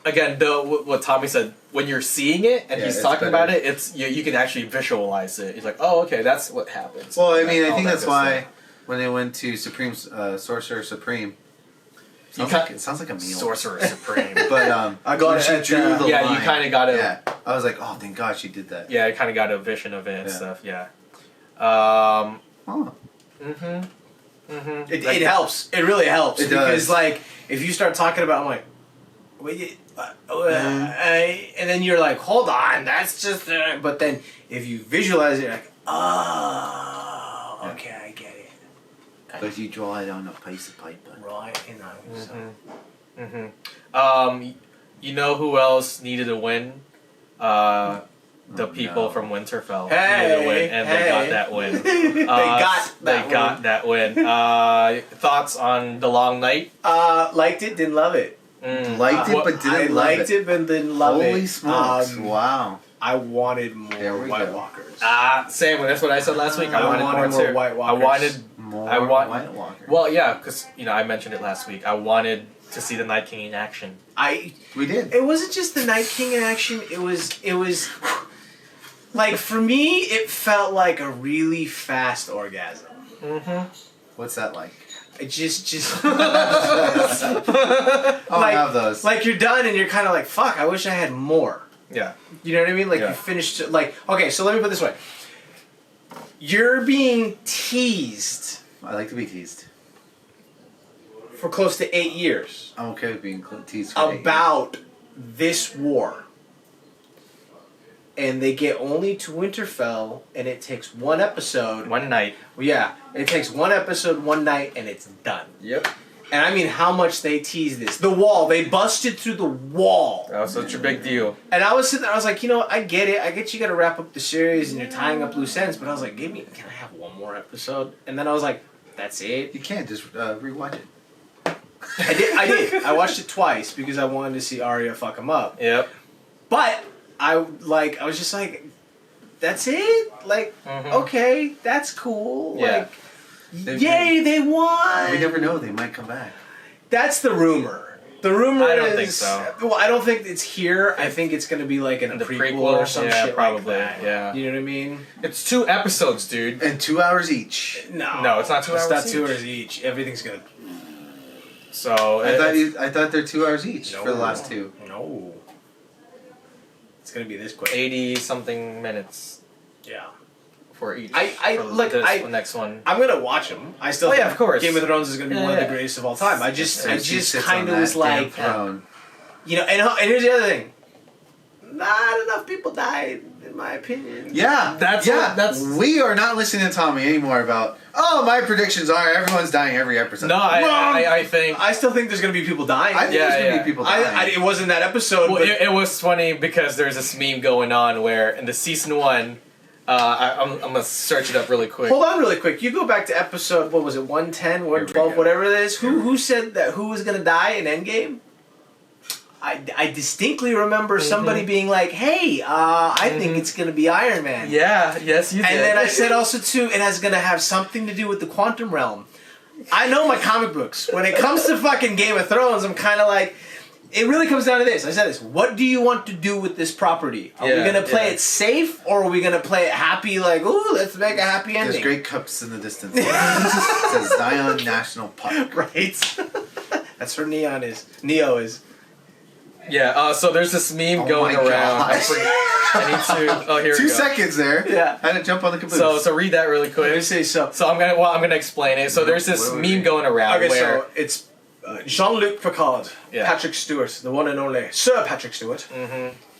again, what Tommy said, when you're seeing it and he's it's talking better. about it, it's you can actually visualize it. He's like, oh, okay, that's what happens. Well, I mean, I All think that that's good why stuff. when they went to Sorcerer Supreme, You it sounds like a meal. Sorcerer Supreme. But I got when she it, drew the yeah, line, you kind of got to. Yeah, I was like, oh, thank God she did that. Yeah, I kind of got a vision of it and stuff. Yeah. Oh. It helps. It really helps. It because does. like if you start talking about, I'm like, wait, and then you're like, hold on, that's just. But then if you visualize it, you're like, oh, okay, I get it. Because you draw it on a piece of paper. Right, you know. You know who else needed a win? The people from Winterfell needed a win, and they got that win. They got that win. Thoughts on the long night? Liked it, didn't love it. Liked it, but didn't I love liked it, but didn't love it. Holy smokes! Wow. I wanted more There we White go. Walkers. Same. That's what I said last week. I I wanted wanted more more too. White I Walkers. wanted More I want- White Walker. Well, yeah, because I mentioned it last week. I wanted to see the Night King in action. We did. It wasn't just the Night King in action. It was like for me, it felt like a really fast orgasm. What's that like? It just I'll have those. like you're done and you're kind of like, fuck, I wish I had more. Yeah. You know what I mean? Like Yeah. you finished like, okay, so let me put it this way. You're being teased I like to be teased. for close to 8 years I'm okay with being teased for 8 years. about this war. And they get only to Winterfell and it takes one episode. One night. Well, yeah, it takes one episode, one night, and it's done. Yep. And I mean, how much they tease this. The wall. They busted through the wall. That was such a big deal. And I was sitting there, I was like, you know, I get it. I get you got to wrap up the series and you're tying up loose ends. But I was like, can I have one more episode? And then I was like, that's it. You can't just rewatch it. I did. I watched it twice because I wanted to see Arya fuck him up. Yep. But I was just like, that's it? Like, okay, that's cool. Yeah. Like, yay, they won! We never know. They might come back. That's the rumor. The rumor I don't is... think so. Well, I don't think it's here. I think it's going to be like in a The prequel prequel? or some Yeah, shit probably, like that. yeah. You know what I mean? It's 2 episodes, dude. And 2 hours each. No, it's not 2 hours It's not each. 2 hours each. Everything's going to... So I thought they're 2 hours each for the last 2. No. It's going to be this quick. 80 something minutes Yeah. for each. Look, the next one. I'm gonna watch them. I still Oh, yeah, think of course. Game of Thrones is gonna be Yeah, one of yeah. the greatest of all time. I just She sits kind on of was that like, damn throne. you know, and here's the other thing. Not enough people died in in my opinion. Yeah, That's we are not listening to Tommy anymore about. Oh, my predictions are everyone's dying every episode. No, I think I still think there's gonna be people dying. I think there's gonna be people dying. It wasn't that episode. well, but it was funny because there's this meme going on where in the season 1, I'm gonna search it up really quick. hold on, really quick. You go back to episode. What was it? 110, 112, whatever it is. Who said that? Who was gonna die in Endgame? I distinctly remember somebody being like, "Hey, I think it's gonna be Iron Man." Yeah, yes, you did. And then I said also too, it has gonna have something to do with the quantum realm. I know my comic books. When it comes to fucking Game of Thrones, I'm kind of like, it really comes down to this. I said this. What do you want to do with this property? Are we gonna play it safe, or are we gonna play it happy? Like, ooh, let's make a happy ending. There's great cups in the distance. It says Zion National Park. Right. That's where Neo is. Yeah, so there's this meme going my around. gosh. I need to. Oh, here we 2 go. seconds there. Yeah. I had to jump on the caboose. So read that really Let me quick. say so. So I'm gonna explain it. So there's this What are we meme reading? going around Okay, where so it's Jean-Luc Picard, Yeah. Patrick Stewart, the one and only Sir Patrick Stewart.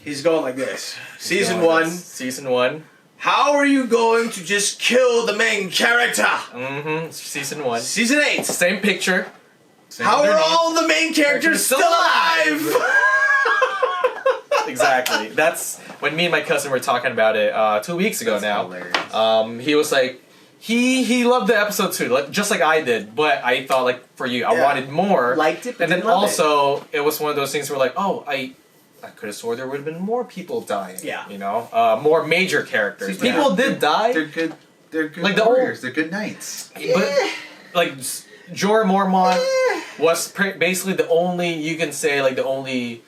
He's going like this. Season going 1. this- Season 1. How are you going to just kill the main character? Season 1. Season 8. Same picture. How are all the main characters still alive? Exactly. That's when me and my cousin were talking about it 2 weeks ago now. Hilarious. He was like, he loved the episode too, like, just like I did. But I thought, like, for you, I Yeah. wanted more. Liked it, but and then didn't love also it was one of those things where like, oh, I could have swore there would have been more people dying. Yeah. You know, more major characters. See, People yeah, did die. They're good. They're good Like the warriors. They're good knights. But like Jorah Mormont was basically the only, you can say, like the only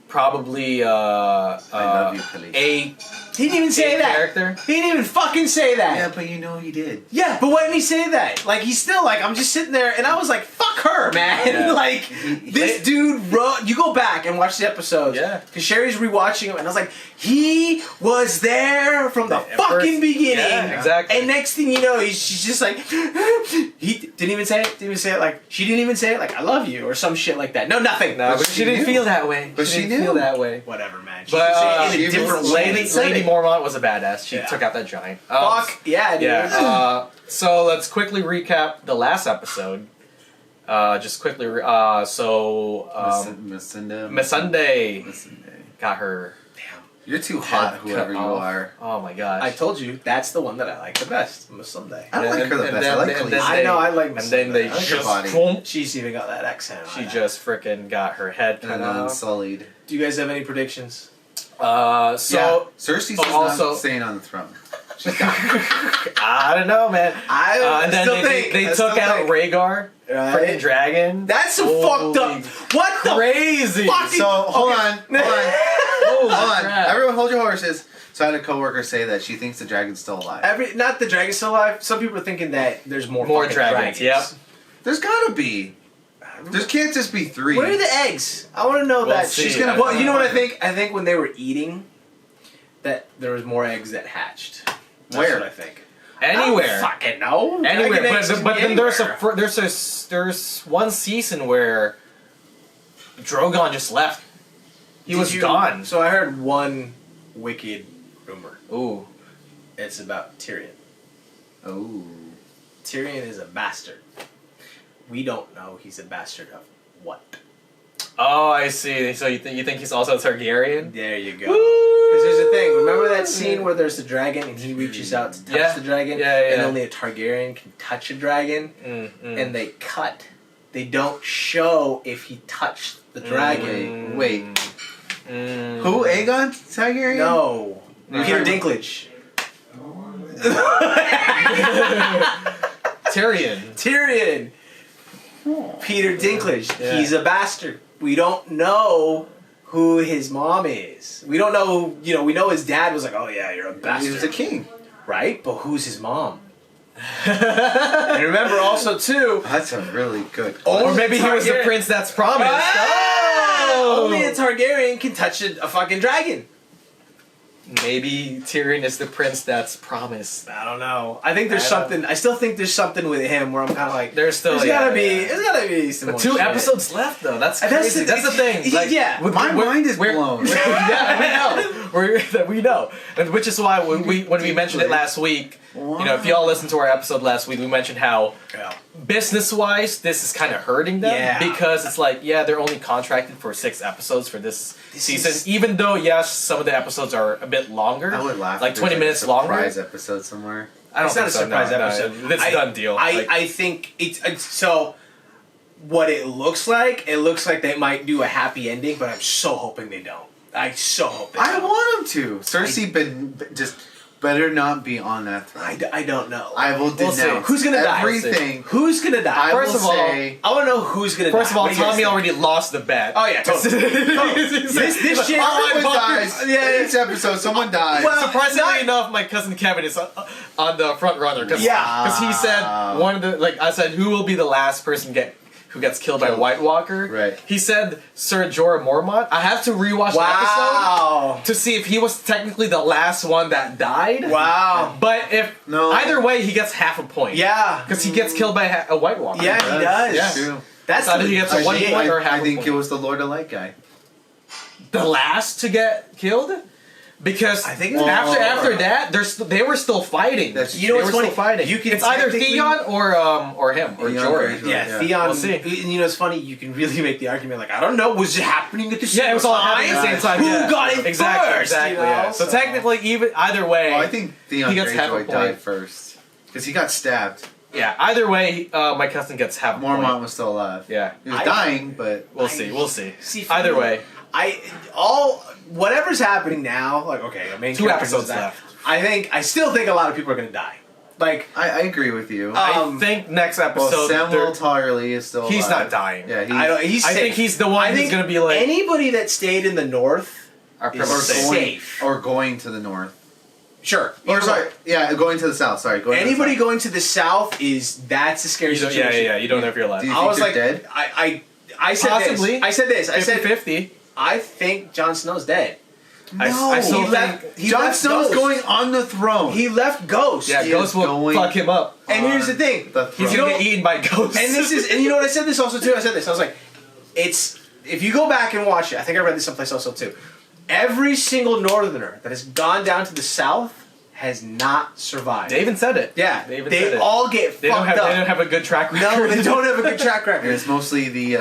probably I love you, Khaleesi. a He didn't even say that. character. He didn't even fucking say that. Yeah, but you know he did. Yeah, but why didn't he say that? Like, he's still like, I'm just sitting there, and I was like, fuck her, man. Yeah. Like, this dude wrote. You go back and watch the episodes. Yeah. Because Sherry's rewatching them, and I was like, he was there from the Yeah, fucking beginning. Yeah, exactly. And next thing you know, she's just like, he didn't even say it. Didn't even say it. Like, she didn't even say it. Like, I love you or some shit like that. No, nothing. No, But but she she didn't knew. feel that way. But she didn't knew. feel that way. Whatever, man. She But could say it in she a different was- way. Lady Mormont was a badass. She Yeah. took out that giant. Fuck yeah, dude. Yeah. So let's quickly recap the last episode. Just quickly. Missandei. Missandei got her. You're too hot, head whoever cut you off. are. Oh my gosh. I told you that's the one that I like the best. Sunday. I don't like her the And best. then- I like and then Khaleesi. I know, I like And Miss then they Sunday. I like her just body. boom, She's even got that accent. she just freaking got her head cut And off. Unsullied. Do you guys have any predictions? So Yeah, Cersei's also- not staying on the throne. She's dying. I don't know, man. I And then still they, think they I took still out think. Rhaegar, Right. freaking dragon. That's some Holy fucked up. What the crazy. fuck? So hold on. Holy Hold on. crap. Everyone hold your horses. So I had a coworker say that she thinks the dragon's still alive. Not the dragon's still alive. Some people are thinking that there's more fucking dragons. Yep. There's gotta be. There can't just be 3. Where are the eggs? I want to know We'll that. see. She's gonna. Well, you know what I think? I think when they were eating, that there was more eggs that hatched. That's Where? what I think. Anywhere. I don't fucking know. Anywhere, Dragon eggs can but be then there's anywhere. there's one season where Drogon just left. He was gone. So I heard one wicked rumor. Ooh. It's about Tyrion. Oh. Tyrion is a bastard. We don't know he's a bastard of what. Oh, I see. So you think he's also a Targaryen? There you go. Because there's a thing. Remember that scene where there's the dragon and he reaches out to touch Yeah. the dragon? Yeah. And only a Targaryen can touch a dragon? And they cut. They don't show if he touched the dragon. Wait. Who? Aegon Targaryen? No. No. Peter Dinklage. Tyrion. Peter Dinklage. Yeah. He's a bastard. We don't know who his mom is. We don't know, we know his dad was like, oh yeah, you're a bastard. He was a king. Right? But who's his mom? And remember also too, That's a really good Or maybe he was the Targaryen. prince that's promised. Ah! Only a Targaryen can touch a fucking dragon. Maybe Tyrion is the prince that's promised. I don't know. I think there's I don't- something. I still think there's something with him where I'm kind of like, There's still there's yeah, gotta be, yeah. there's gotta be some But more 2 shit. episodes left though. That's And that's crazy. the- That's the thing. Like, yeah. My mind is blown. yeah, I know. that we know, and which is why when we mentioned it last week, if y'all listened to our episode last week, we mentioned how business-wise this is kind of hurting them because it's like they're only contracted for 6 episodes for this season, even though some of the episodes are a bit longer. I would laugh. Like 20 minutes longer. Surprise episode somewhere. I don't think it's not a surprise episode. It's a done deal. I think it's so. What it looks like they might do a happy ending, but I'm so hoping they don't. I so hope they don't. I want them to. Cersei just better not be on that throne. I don't know. I will denounce who's gonna die. Everything. Who's gonna die? First of all, I want to know who's gonna die. First of all, Tommy already lost the bet. Oh yeah, totally. This shit. Someone dies. Yeah, each episode, someone dies. Well, surprisingly enough, my cousin Kevin is on the front runner because he said one of the I said who will be the last person who gets killed by White Walker. Right. Oh, He said Sir Jorah Mormont. I have to rewatch the episode to see if he was technically the last one that died. Wow. But either way, he gets half a point. Yeah. Because he gets killed by a White Walker. Yeah, he does. Yeah. True. That's either he gets a 1 point or half I think a point. it was the Lord of Light guy. The last to get killed? Because I think after that, they were still fighting. That's You know They what's were funny? still fighting. It's either technically- Theon or him or Theon Jorah. Greyjoy. Yeah, Yeah. Theon. We'll see. And you know, it's funny. You can really make the argument like, I don't know, was it happening at the same time? Yeah, it was all happening at the same time. Who yeah. got it exactly, first? Exactly. You know? Yeah. So technically, either way, Well, I think Theon he gets half a Greyjoy point. died first because he got stabbed. yeah. Either way, my cousin gets half a point. Mormont was still alive. Yeah. He was dying, but We'll see. We'll see. See, for Either me, way, whatever's happening now, like okay, a main 2 character episodes goes down. left. I still think a lot of people are gonna die. Like, I agree with you. I think next well, episode, Samuel Tarly is still he's alive. not dying. Yeah, he's I I think he's the one who's gonna be like anybody that stayed in the north our is or safe. going, safe. or going to the north. Sure. Or sorry, going to the south. Sorry, going to the Anybody south. going to the south that's a scary You don't, situation. yeah. You don't know if you're alive. Do you I think was they're like, dead? I said Possibly. this. I said this. I said 50-50. I think Jon Snow's dead. I still he think left. Jon Snow's Ghost. going on the throne. He left Ghost. yeah, he Ghost is will going fuck him up. And here's the thing. The He's throne. gonna get eaten by ghosts. And you know what I said this also too. I said this. I was like, it's if you go back and watch it. I think I read this someplace also too. Every single Northerner that has gone down to the south has not survived. They even said it. Yeah, They even said it. all get They don't fucked have. up. They don't have a good track record. No, they don't have a good track And record. it's mostly the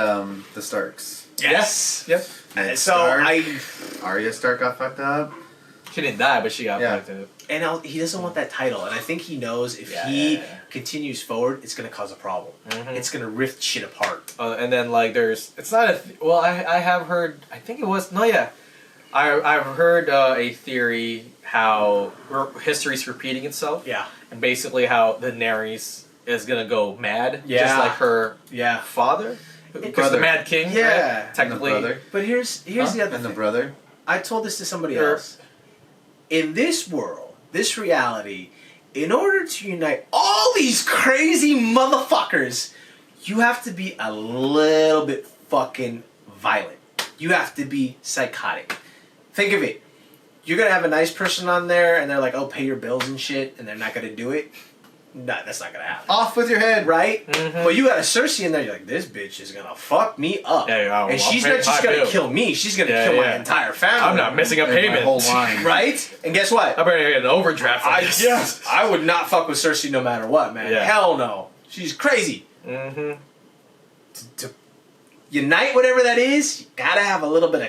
Starks. Yes. Yep. Ned So Stark, Arya Stark got fucked up. She didn't die, but she got Yeah. fucked up. he doesn't want that title, and I think he knows if he continues forward, it's gonna cause a problem. Mhm. It's gonna rift shit apart. And then it's not a. Well, I have heard. I think it was no, yeah. I've heard a theory how history's repeating itself. Yeah. And basically how Daenerys is gonna go mad, Yeah. just like her Yeah. father, because the Brother. Mad King, Yeah. right? And Technically, the brother. But here's the other And the thing. brother. I told this to somebody Sure. else. In this world, this reality, in order to unite all these crazy motherfuckers, you have to be a little bit fucking violent. You have to be psychotic. Think of it. You're gonna have a nice person on there, and they're like, "Oh, pay your bills and shit," and they're not gonna do it. No, that's not gonna happen. Off with your head. Right? Mhm. But you got a Cersei in there, you're like, this bitch is gonna fuck me up. Yeah, and she's not just gonna kill me, she's gonna kill my entire family. I'm not missing a And my payment. whole line. Right? And guess what? I better get an overdraft. I would not fuck with Cersei no matter what, man. Yeah. Hell no. She's crazy. Mm-hmm. To unite whatever that is, you gotta have a little bit of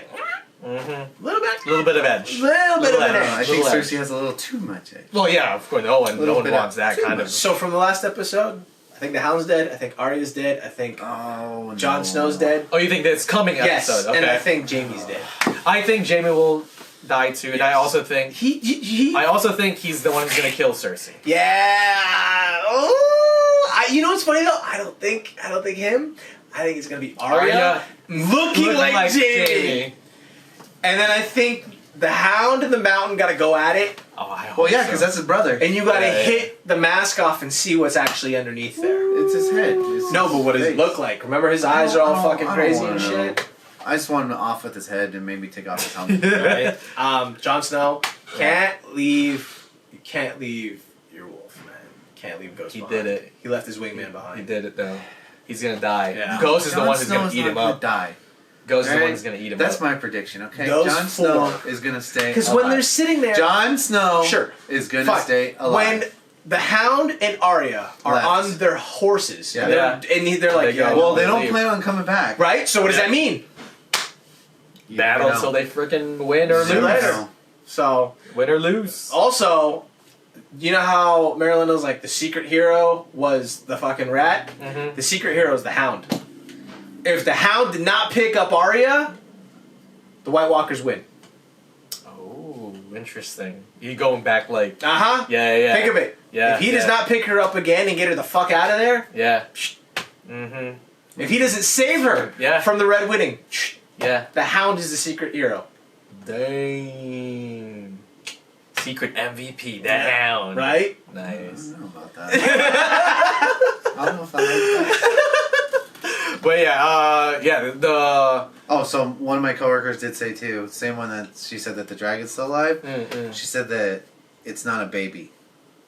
Mm-hmm. little bit A little bit of edge. little bit of Little an edge. edge. I think Little Cersei has a little too much edge. Well, yeah, of course. No one Little bit of wants that too kind much. of. So from the last episode, I think the Hound's dead, I think Arya's dead, I think Oh, Jon no. Snow's dead. Oh, you think that's coming Yes, episode? Okay. and I think Jaime's dead. I think Jaime will die too, and I Yes. also think He I also think he's the one who's gonna kill Cersei. Yeah. Oh, you know what's funny though? I don't think him. I think it's gonna be Arya, looking like Jaime. And then I think the Hound and the Mountain gotta go at it, Oh, I hope Well, yeah, so. because that's his brother. and you gotta Yeah, yeah. hit the mask off and see what's actually underneath there. It's his head. It's No, his but what does it face. look like? Remember his eyes are all I don't- fucking I don't crazy wanna and know. shit. I just want him off with his head and maybe take off his helmet. Right? Jon Snow can't leave. You can't leave your wolf, man. Can't leave Ghost. He behind. did it. He left his wingman behind. He did it though. He's gonna die. Yeah. Ghost is the Jon one who's gonna Snow's eat not him gonna up. Die. Ghost is the Right? one that's gonna eat him That's up. my prediction. Okay, Those Jon Snow four. is gonna stay. Because when they're sitting there, Jon Snow, Sure. is gonna Fine. stay alive. when the Hound and Arya are Left. on their horses, Yeah. and they're like, They go, yeah, well, they don't leave. plan on coming back. right. So what does Yeah. that mean? You Battle never know. until they freaking win or See you lose. later. So Win or lose. also, you know how Marilyn was like the secret hero was the fucking rat. Mm-hmm. The secret hero is the Hound. If the Hound did not pick up Arya, the White Walkers win. Oh, interesting. You going back like Uh huh. yeah. Think of it. Yeah. If he does not pick her up again and get her the fuck out of there, Yeah. Mm-hmm. if he doesn't save her Yeah. from the Red Wedding, Yeah. the Hound is the secret hero. Dang. Secret MVP, the Hound. Right? I Nice. don't know about that. I don't know if I like that. But yeah, the Oh, so one of my coworkers did say too. Same one that she said that the dragon's still alive. She said that it's not a baby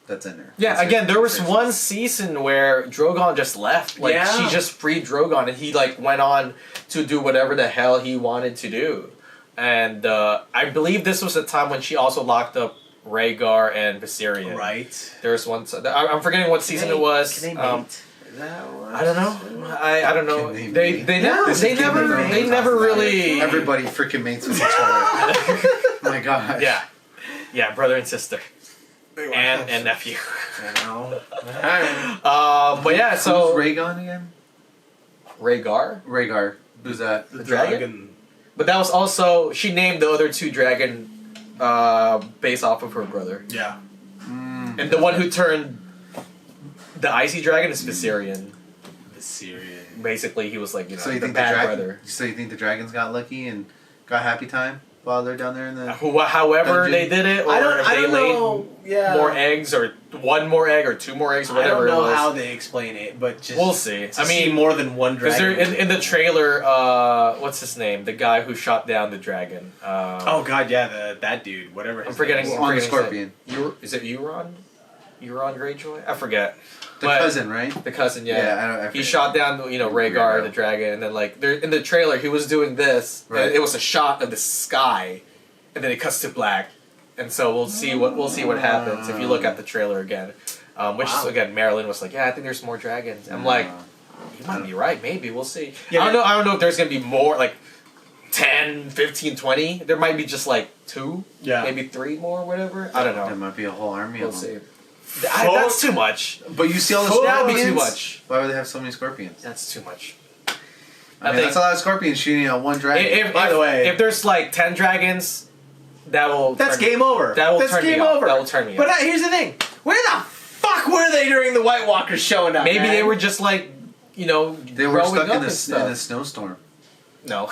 that's in there. yeah. It's Again, there was it's- one season where Drogon just left. Like Yeah. she just freed Drogon, and he like went on to do whatever the hell he wanted to do. And I believe this was the time when she also locked up Rhaegar and Viserion. Right. There's one. I'm forgetting what season it was. Can they mate? Is that what- I don't know. I don't know. Can they They mate? they Yeah, never they can never they mate? they never really. Everybody freaking mates with each other. Oh my gosh. Yeah, brother and sister, and nephew. You know? Alright. But yeah, Who's so Rhaegon again? Rhaegar, Rhaegar. Who's that? the dragon. But that was also she named the other two dragon based off of her brother, Yeah. and the one who turned the icy dragon is Viserion. Viserion. Basically, he was like So you the think the bad dragon? brother. So you think the dragons got lucky and got happy time while they're down there in the? However Dungeon. they did it, or I if they don't laid know. Yeah. more eggs, or one more egg, or two more eggs, or I don't whatever know it was. how they explain it, but just We'll see. to I see mean, more than one because dragon. in the trailer, what's his name? The guy who shot down the dragon. Oh god, yeah, that dude, whatever. I'm his forgetting. name is. On the his name. scorpion. Is it Euron? Euron Greyjoy? I forget. The But- cousin, right? The cousin, yeah. Yeah, I He forget. shot down, Rhaegar, Weirdo. the dragon, and then like there in the trailer, he was doing this. Right. And it was a shot of the sky, and then it cuts to black. And so we'll see what happens if you look at the trailer again. Which is, Wow. again, Marilyn was like, yeah, I think there's more dragons. I'm like, you might be right, maybe we'll see. Yeah, I don't know if there's gonna be more, like 10, 15, 20. There might be just like 2, Yeah. maybe 3 more, whatever. I don't There know. might be a whole army We'll of them. see. That's too much. But you see all the That would scorpions. be too much. Why would they have so many scorpions? That's too much. I mean, that's a lot of scorpions shooting at one dragon. By the way- if there's like 10 dragons, that will That's turn me- game over. That will That's turn me game off. over. That will turn me But off. here's the thing: where the fuck were they during the White Walkers showing up? Maybe man? they were just like, they were growing stuck up in and the stuff. snowstorm. No.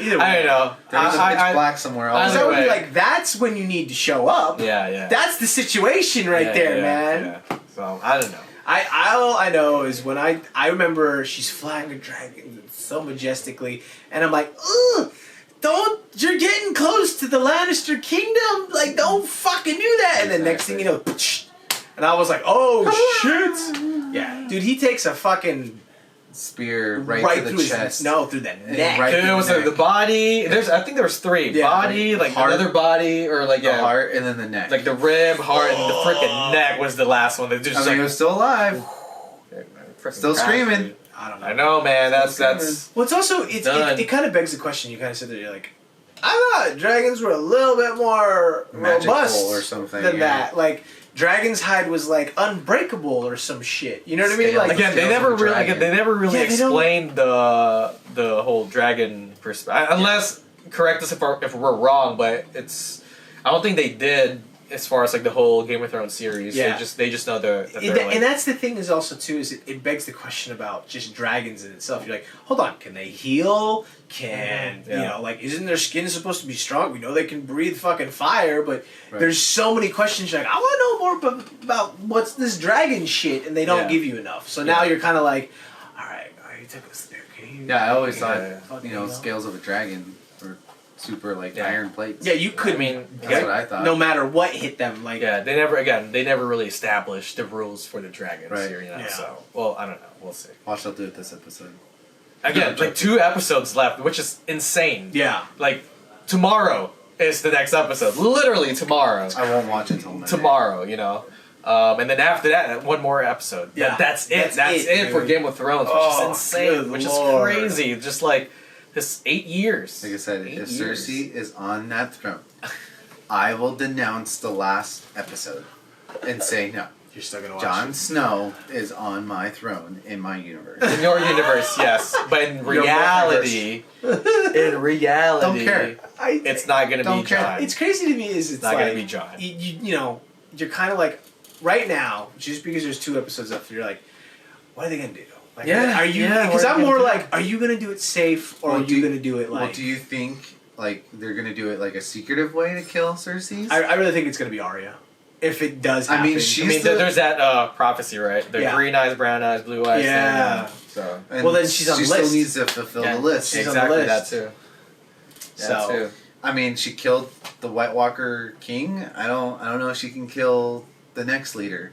Either way. I don't know. There was a pitch black somewhere. I- else. So I would be Anyway. like, that's when you need to show up. Yeah. That's the situation right Yeah, there, yeah, man. yeah. So I don't know. All I know is when I remember she's flying a dragon so majestically, and I'm like, ugh, you're getting close to the Lannister kingdom, like don't fucking do that. And then next thing you know, and I was like, oh shit, yeah, dude, he takes a fucking Spear right to the through chest. through the neck. right- There was neck. the body. I think there was 3. Yeah, Body, like heart. another body, or like The heart and then the neck. like the rib, heart, and the freaking neck was the last one. That just I mean, like it was still alive. freaking Still crap, screaming. dude. I don't know. I know, man. That's screaming. Well, it's also Done. it kind of begs the question. You kind of said that you're like, I thought dragons were a little bit more Magical robust or something, than yeah. that. Like dragon's hide was like unbreakable or some shit. You know what I mean? Scale. Like Again, they Scales never of a really dragon. Yeah, they don't- explained the whole dragon perspective. Unless correct us if we're wrong, but I don't think they did as far as like the whole Game of Thrones series. Yeah. They just know that they're like, and that's the thing is also too is it begs the question about just dragons in itself. You're like, hold on, can they heal? Can Yeah. like isn't their skin supposed to be strong? We know they can breathe fucking fire, but Right. there's so many questions. You're like, I want to know more about what's this dragon shit, and they don't Yeah. give you enough. So now you're kind of like, all right, you took us there. Can you, Yeah, I always thought, Yeah. scales of a dragon were super like Yeah. iron plates. Yeah, you could. I mean, That's what I thought. no matter what hit them, like yeah, they never really established the rules for the dragons Right. here, Yeah. So, well, I don't know. We'll see. Watch, they'll do it this episode. again, like 2 episodes left, which is insane. Yeah. Like tomorrow is the next episode. Literally tomorrow. I won't watch it till Monday. Tomorrow, you know. And then after that, 1 more episode. Yeah. That's it. That's it for Game of Thrones, which is insane, which Lord. is crazy. Just like this 8 years. Like I said, 8 if years. Cersei is on that throne, I will denounce the last episode and say no. You're still gonna watch Jon it. Snow is on my throne in my universe. In your universe, yes, but in reality, Don't care. it's not gonna Don't be care. Jon. It's crazy to me is it's not like, gonna be Jon. You know, you're kind of like, right now, just because there's 2 episodes up, you're like, what are they gonna do? Like, Yeah, are you? yeah, Because what are I'm they more gonna do? like, are you gonna do it safe, or Well, are you gonna do it like? Well, do you think like they're gonna do it like a secretive way to kill Cersei? I really think it's gonna be Arya, if it does happen. I mean, she's there's that prophecy, right? The Yeah. green eyes, brown eyes, blue eyes. Yeah. Thing, so And well, then she's on she the still list. needs to fulfill yeah, the list. She's on the exactly list. that too. So- That too. I mean, she killed the White Walker King. I don't know if she can kill the next leader.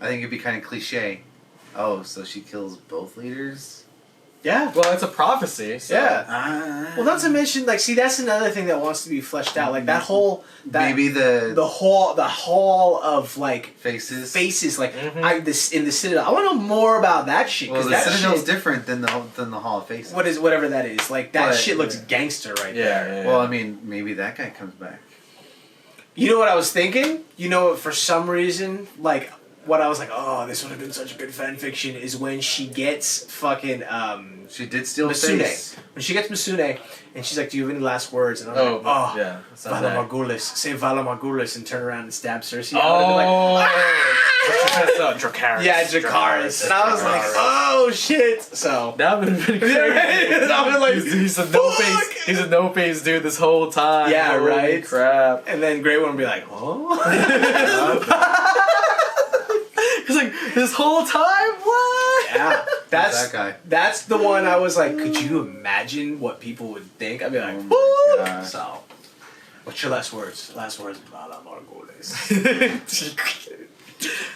I think it'd be kind of cliche. Oh, so she kills both leaders? Yeah. Well, it's a prophecy. So. Yeah. Well, not to mention, like, see, that's another thing that wants to be fleshed out. Like that whole, maybe the hall of like faces. like Mhm. in the Citadel. I want to know more about that shit. Well, Because the that Citadel's shit, different than the Hall of Faces. whatever that is. Like that But- shit looks gangster right Yeah, there. yeah. Well, I mean, maybe that guy comes back. You know what I was thinking? You know, for some reason, like what I was like, oh, this would have been such a good fan fiction is when she gets fucking She did steal Masune. face. When she gets Masune, and she's like, "Do you have any last words?" And I'm like, "Oh, yeah. That's not Vala that. Morghulis, say Vala Morghulis," and turn around and stab Cersei. Oh, Dracarys. Yeah, Dracarys. And I was like, "Oh shit!" So that would have been crazy. I was like, he's a no face. He's a no face dude this whole time. Yeah, Holy right? Crap. and then Grey One would be like, "Oh." He's like this whole time. What? Yeah, that's that guy. That's the one I was like, could you imagine what people would think? I'd be like, Oh my "Whoop." God. So, what's your last words? Last words, Vala Morghulis.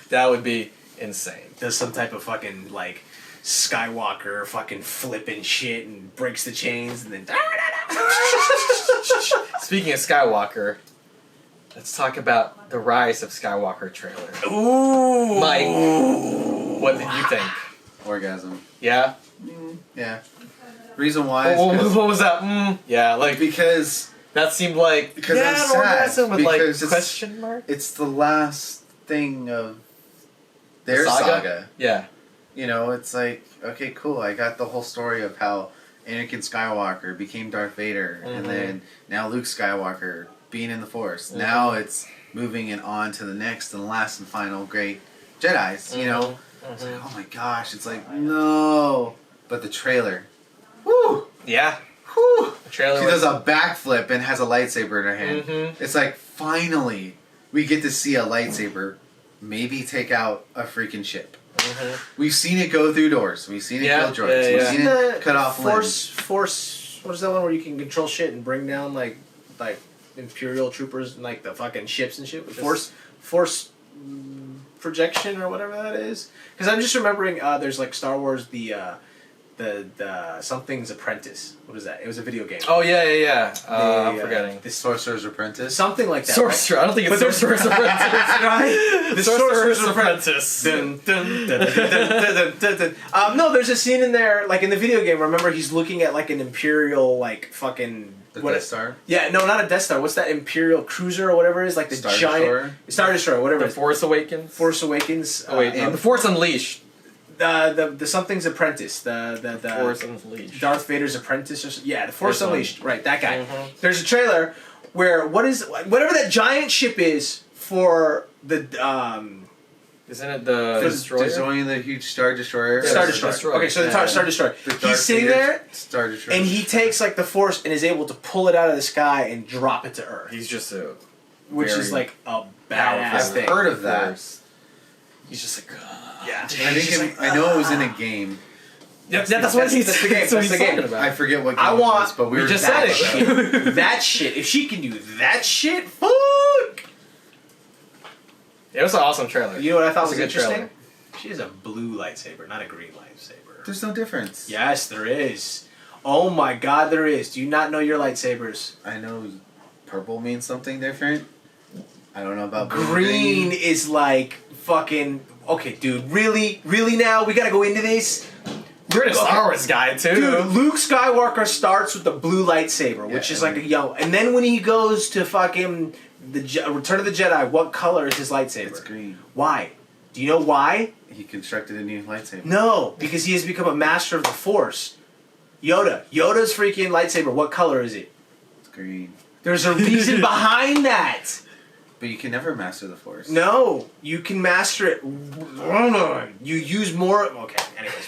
That would be insane. Does some type of fucking like Skywalker fucking flipping shit and breaks the chains and then. Speaking of Skywalker, let's talk about the Rise of Skywalker trailer. Ooh, Mike, what did you think? Orgasm. Yeah. Yeah. Reason why is What was that? Yeah, like because that seemed like Because yeah, I'm an sad, orgasm with like because it's- question mark. it's the last thing of their Saga? saga. Yeah. You know, it's like, okay, cool. I got the whole story of how Anakin Skywalker became Darth Vader, and then now Luke Skywalker being in the Force. Now it's moving it on to the next and last and final great Jedis. You know, it's like, oh my gosh, it's like no. But the trailer, whoo, Yeah. whoo. The trailer She was does a backflip and has a lightsaber in her hand. Mhm. It's like finally we get to see a lightsaber maybe take out a freaking ship. We've seen it go through doors. We've seen it Yeah, kill droids. yeah, We've yeah. seen it cut off limbs. Force. What is that one where you can control shit and bring down like Imperial troopers and like the fucking ships and shit? Force projection or whatever that is. Because I'm just remembering there's like Star Wars the something's apprentice. What is that? It was a video game. Oh yeah. I'm forgetting. The Sorcerer's Apprentice. something like that. Sorcerer. I don't think it's But Sorcerer's Apprentice. Right? The Sorcerer's Apprentice. Dun, dun, dun, dun, dun, dun, dun, dun. No, there's a scene in there, like in the video game. Remember, he's looking at like an Imperial, like fucking The Death Star. Yeah, no, not a Death Star. What's that Imperial cruiser or whatever it is? Like the Star giant Destroyer? Star Destroyer, whatever. The Force Awakens. Force Awakens. Oh wait, and The Force Unleashed. the something's apprentice. The Force Unleashed. Darth Vader's apprentice or yeah, the Force This one. Unleashed. Right, that guy. Mhm. There's a trailer where whatever that giant ship is for the Isn't it the Destroyer? Destroying the huge Star Destroyer. Star Destroyer. Destroyer. Okay, so the Yeah. Star Destroyer. The He's Darth sitting Vader there Star Destroyer. and he takes like the Force and is able to pull it out of the sky and drop it to Earth, He's just a which is very like a badass powerful thing. heard of that. Force. He's just like Yeah, I think I know it was in a game. yeah, that's what he's that's the game. That's what That's he's the game. talking about. I forget what game I it want. was, but we we were just talking said about it. shit. That shit. If she can do that shit, fuck. It was an awesome trailer. You know what I thought It's was a good interesting? trailer. She has a blue lightsaber, not a green lightsaber. There's no difference. Yes, there is. Oh my god, there is. Do you not know your lightsabers? I know purple means something different. I don't know about blue. Green is like fucking... Okay, dude, really? Really now? We gotta go into this? You're a Star Wars guy, too. Dude, Luke Skywalker starts with the blue lightsaber, which is like a yellow. And then when he goes to fucking Return of the Jedi, what color is his lightsaber? It's green. Why? Do you know why? He constructed a new lightsaber. No, because he has become a master of the Force. Yoda's freaking lightsaber, what color is it? It's green. There's a reason behind that. But you can never master the Force. No, you can master it. You use more. Okay, anyways.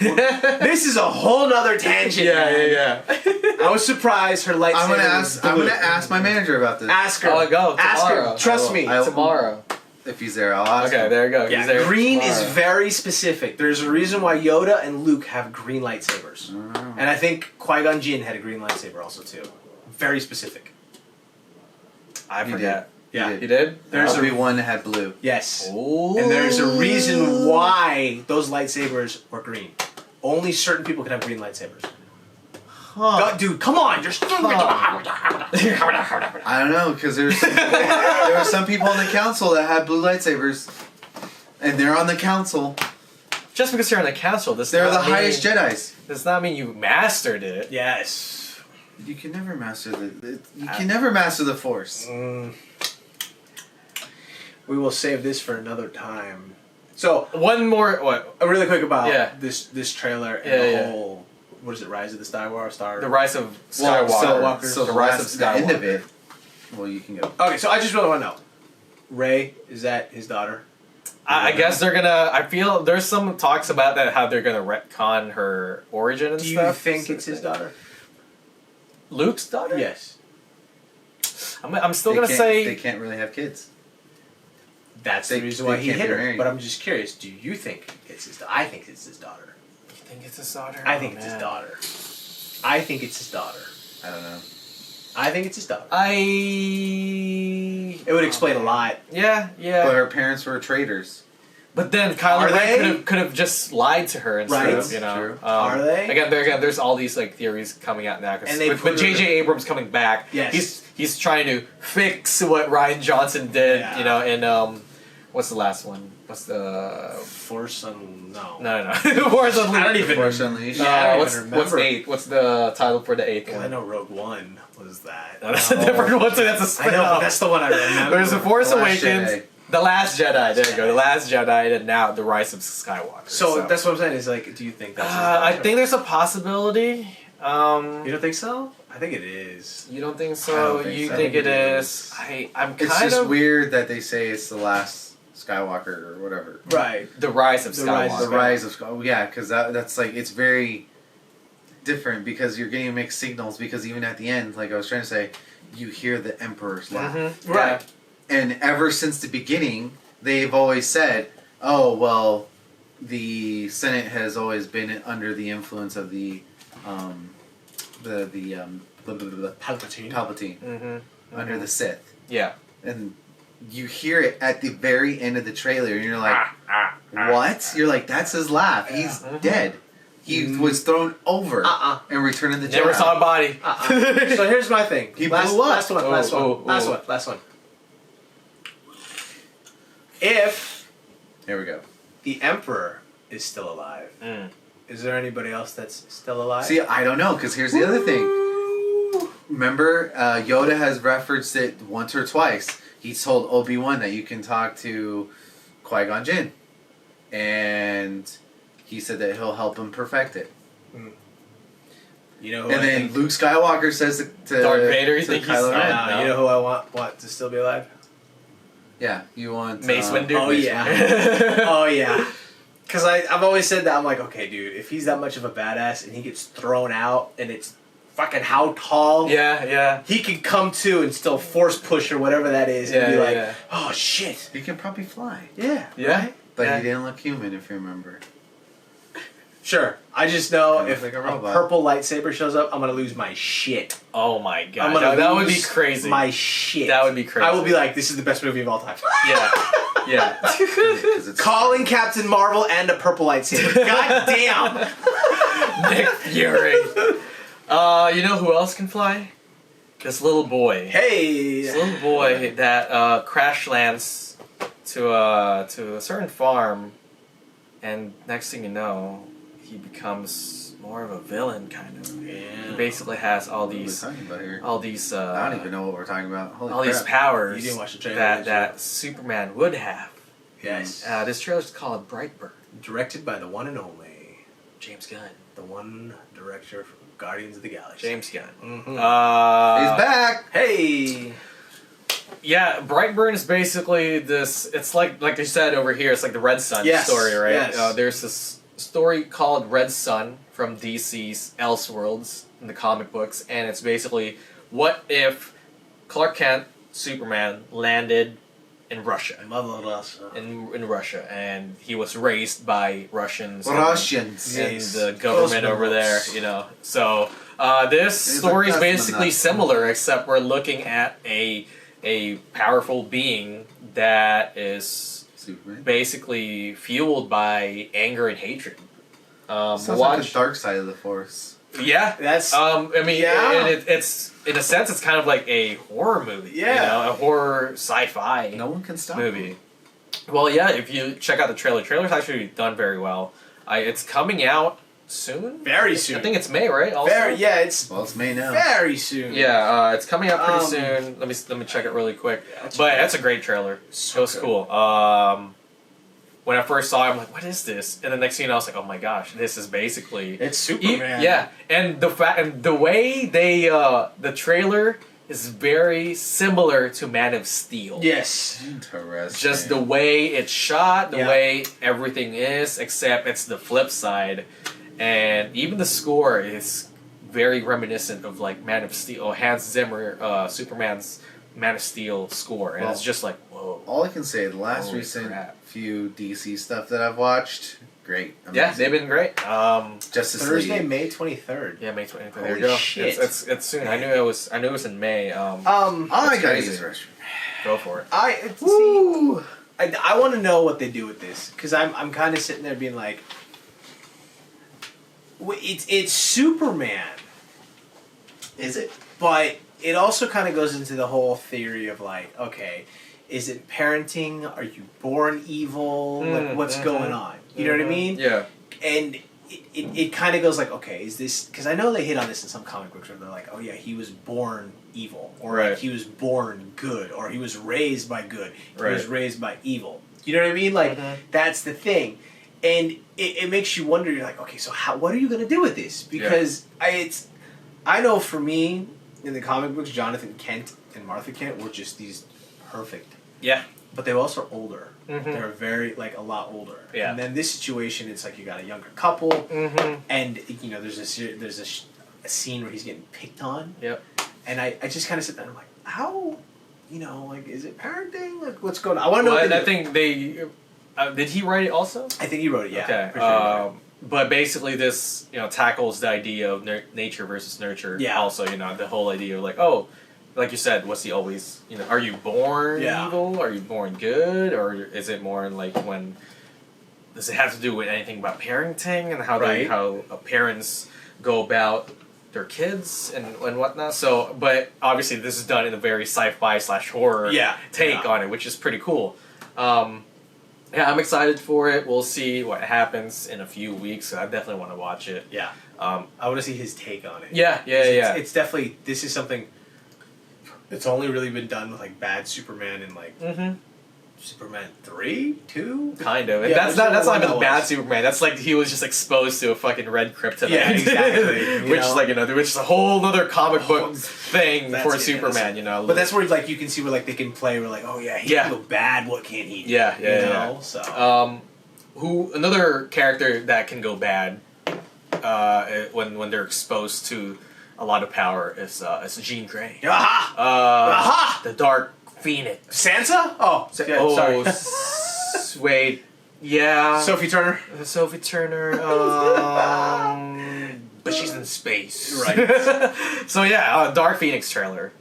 This is a whole nother tangent. Yeah. I was surprised her lightsaber. I'm gonna ask my manager about this. Ask her. I'll go Ask tomorrow. her. Trust me. Tomorrow. If he's there, I'll ask Okay, him. there you go. Yeah, He's there green is tomorrow. very specific. There's a reason why Yoda and Luke have green lightsabers. Oh. And I think Qui-Gon Jinn had a green lightsaber also too. Very specific. I He forget. Yeah. You did? There's There's one that had blue. Yes. Oh. And there's a reason why those lightsabers were green. Only certain people can have green lightsabers. God, dude, come on! You're still... I don't know, because there were some people on the council that had blue lightsabers, and they're on the council. Just because you're on the council, They're the highest Jedis. Does not mean you mastered it. Yes. You can never master the Force. We will save this for another time. So, One more. What? really quick about Yeah. this trailer and Yeah, the whole... What is it? Rise of the The Rise of Well, Skywalker. so the the Rise of last, the end of Skywalker. it. Well, you can go. Okay, so I just really want to know. Rey, is that his daughter? I guess they're gonna. I feel there's some talks about that how they're gonna retcon her origin and Do you stuff. think it's his daughter? Luke's daughter? Yes. I'm still They gonna can't- say they can't really have kids. That's They- the reason they why he can't hit be her. married. But I'm just curious. Do you think it's his daughter? I think it's his daughter. You think it's his daughter? I think it's his daughter. I think it's his daughter. I don't know. I think it's his daughter. It It would explain a lot. Yeah. But her parents were traitors. But then Kylo Are they? Ren could have just lied to her instead Right. of, you know. True. Are they? Again, there's all these like theories coming out now because And they with put her- J.J. Abrams coming back, Yes. he's trying to fix what Ryan Johnson did, Yeah. you know. And what's the last one? What's the Force no. no Force Unleashed. I don't even. Force Unleashed. Yeah, I don't what's even what's remember. 8? What's the title for the 8th Well, I one? know Rogue One was that. No, that's a different one. So that's a I spin know, but that's the one I remember. There's the Force The Last Awakens, Jedi. The Last Jedi. There you go, The Last Jedi, and now The Rise of Skywalker. So that's what I'm saying. Is like, do you think that's? His I daughter? think there's a possibility. You don't think so? I think it is. You don't think I so? don't think You so. think I it think it is? I'm It's kind just of weird that they say it's the last Skywalker or whatever. Right. The Rise of The Rise Skywalker. The Rise of Skywalker. Yeah, because that's like, it's very different because you're getting mixed signals because even at the end, like I was trying to say, you hear the Emperor's laugh. Mhm. Right. And ever since the beginning, they've always said, oh, well, the Senate has always been under the influence of the Palpatine. Palpatine, under the Sith. Yeah. And you hear it at the very end of the trailer, and you're like, what? You're like, that's his laugh. He's dead. He was thrown over in Return of the Jedi. Never saw a body. So here's my thing. He last, blew up. last one. Last one. Oh, Last oh. one. Last one. If Here we go. the Emperor is still alive, is there anybody else that's still alive? See, I don't know, because here's the other thing. Remember, Yoda has referenced it once or twice. He's told Obi-Wan that you can talk to Qui-Gon Jinn. And he said that he'll help him perfect it. You know who And I then think, Luke Skywalker says to Darth Vader, you to think he's- Kylo Ren. No. you know who I want to still be alive? Yeah, you want... Mace Windu. Oh, Mace yeah. Windu. Oh yeah. Because I've always said that. I'm like, okay, dude, if he's that much of a badass and he gets thrown out and it's fucking how tall, Yeah. he can come to and still force push or whatever that is and Yeah, be like, yeah. oh shit. He can probably fly. Yeah. Yeah. Right? But Yeah. he didn't look human, if you remember. Sure. I just know Kinda if like a a robot. purple lightsaber shows up, I'm gonna lose my shit. Oh my god, I'm gonna that would be lose crazy. My shit. That would be crazy. I will be like, this is the best movie of all time. Yeah, yeah. 'Cause it's Calling Captain Marvel and a purple lightsaber. God damn. Nick Fury. You know who else can fly? This little boy. Hey. This little boy that crash lands to a certain farm, and next thing you know, he becomes more of a villain, kind of. He basically has all What are we these, talking about here? all these, I don't even know what we're talking about. Holy all crap. these powers You didn't watch the trailer, that did you? that Superman would have. Yes. This trailer's called Brightburn. Directed by the one and only, James Gunn. the one director from Guardians of the Galaxy. James Gunn. Mhm. He's back! Hey. Yeah, Brightburn is basically this. It's like you said over here. It's like the Red Sun Yes, story, right? yes. There's this story called Red Sun from DC's Elseworlds in the comic books, and it's basically what if Clark Kent, Superman, landed in Russia, Mother Russia. in Russia, and he was raised by Russians, Russians. and Yes. the government over there, Cosmonauts. you know. So this He's a story is basically cosmonaut. similar, except we're looking at a powerful being that is Superman. basically fueled by anger and hatred. Sounds like the dark side of the Force. Yeah, That's I mean, Yeah. and it's in a sense, it's kind of like a horror movie. Yeah. you know, a horror sci-fi No one can stop movie. him. Well, yeah, if you check out the trailer's actually done very well. It's coming out soon. very soon. I think it's May, right? Also? it's Well, it's May now. very soon. Yeah, it's coming out pretty Um, soon. Let me check it really quick. That's But great. that's a great trailer. So It was good. cool. When I first saw it, I'm like, "What is this?" And the next thing you know, I was like, "Oh my gosh, this is basically It's Superman. Yeah, and the way they the trailer is very similar to Man of Steel. Yes. Interesting. Just the way it's shot, the Yeah. way everything is, except it's the flip side, and even the score is very reminiscent of like Man of Steel, or Hans Zimmer, Superman's Man of Steel score, and Well, it's just like whoa. all I can say, the last Holy recent crap. few DC stuff that I've watched, great. Yeah, Amazing. they've been great. Justice Thursday, League. May 23rd. Yeah, May 20th. There Holy you go. shit. It's soon. I knew it was in May. I That's gotta crazy. use the restroom. Go for it. See, I want to know what they do with this because I'm kind of sitting there being like, it's Superman, Is it? but it also kind of goes into the whole theory of like, okay, is it parenting? Are you born evil? Like, what's going on? You know what I mean? Yeah. And it kind of goes like, okay, is this... Because I know they hit on this in some comic books where they're like, oh yeah, he was born evil. Or Right. like, he was born good. Or he was raised by good. He Right. was raised by evil. You know what I mean? Like, that's the thing. And it makes you wonder, you're like, okay, so what are you going to do with this? Because I know for me, in the comic books, Jonathan Kent and Martha Kent were just these perfect. Yeah. But they also are older. Mhm. They're very, like, a lot older. Yeah. And then this situation, it's like you got a younger couple, Mm-hmm. and you know, there's a scene where he's getting picked on, Yep. and I just kind of sit there and I'm like, how, you know, like, is it parenting? Like, what's going on? I want to know. Well, what and they I do. think they did he write it also? I think he wrote it. Yeah. Okay. Pretty sure he wrote it. But basically, this tackles the idea of nature versus nurture. Yeah. Also, the whole idea of like, oh, like you said, what's he always? Are you born Yeah. evil? Are you born good? Or is it more like when? Does it have to do with anything about parenting and how Right. how parents go about their kids and whatnot? So, but obviously, this is done in a very sci-fi / horror take on it, which is pretty cool. Yeah, I'm excited for it. We'll see what happens in a few weeks. I definitely want to watch it. Yeah. I want to see his take on it. Yeah. It's definitely, this is something that's only really been done with like bad Superman and like Superman 3, 2? Kind of. And Yeah, that's not whichever even one the that bad was. Superman. That's like he was just exposed to a fucking red kryptonite. Yeah, exactly. Which is like, which is a whole other comic book That's- thing for Superman, But that's where like you can see where like they can play where like, oh yeah, he can go bad, what can't he do? Yeah. You know? So Another character that can go bad when they're exposed to a lot of power is Jean Grey. Aha! Aha! The Dark Phoenix. Sansa? Oh, yeah, sorry. Wait. Yeah. Sophie Turner. Sophie Turner. But she's in space. Right. So yeah, Dark Phoenix trailer.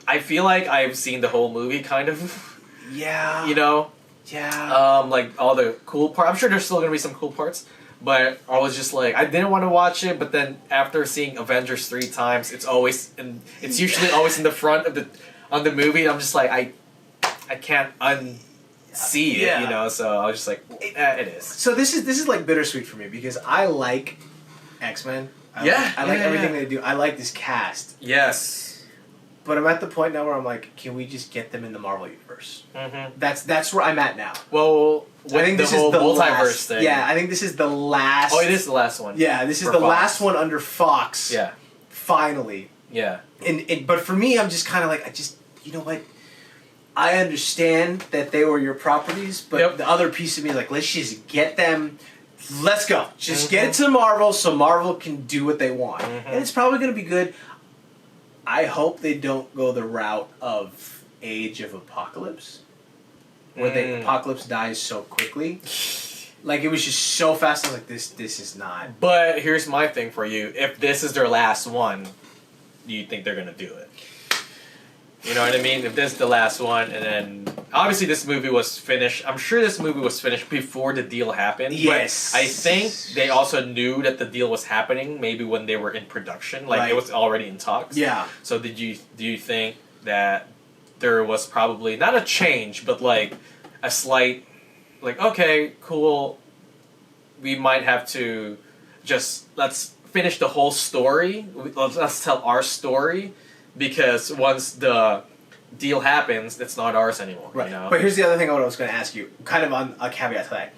I feel like I've seen the whole movie, kind of. Yeah. You know. Yeah. Like all the cool parts. I'm sure there's still gonna be some cool parts, but I was just like, I didn't want to watch it. But then after seeing Avengers 3 times, it's usually always in the front of the movie. And I'm just like, I can't unsee it, you know. So I was just like, it is. So this is like bittersweet for me because I like X-Men. I like everything they do. I like this cast. Yes. But I'm at the point now where I'm like, can we just get them in the Marvel universe? Mm-hmm. That's where I'm at now. Well, I think this is the multiverse last thing. Yeah, I think this is the last. Oh, it is the last one. Yeah, this is For the Fox. last one under Fox. Yeah. Finally. Yeah. And but for me, I'm just kind of like, you know what? I understand that they were your properties, but the other piece of me is like, let's just get them. Let's go. Just get it to Marvel so Marvel can do what they want. And it's probably going to be good. I hope they don't go the route of Age of Apocalypse, where the Apocalypse dies so quickly. Like, it was just so fast. I was like, this is not. But here's my thing for you. If this is their last one, do you think they're going to do it? You know what I mean? If this is the last one, and then obviously this movie was finished. I'm sure this movie was finished before the deal happened. Yes. But I think they also knew that the deal was happening. Maybe when they were in production, like it was already in talks. Yeah. So do you think that there was probably not a change, but like a slight, like, okay, cool. We might have to let's finish the whole story. Let's tell our story. Because once the deal happens, it's not ours anymore. Right. You know? But here's the other thing I was going to ask you, kind of on a caveat to that.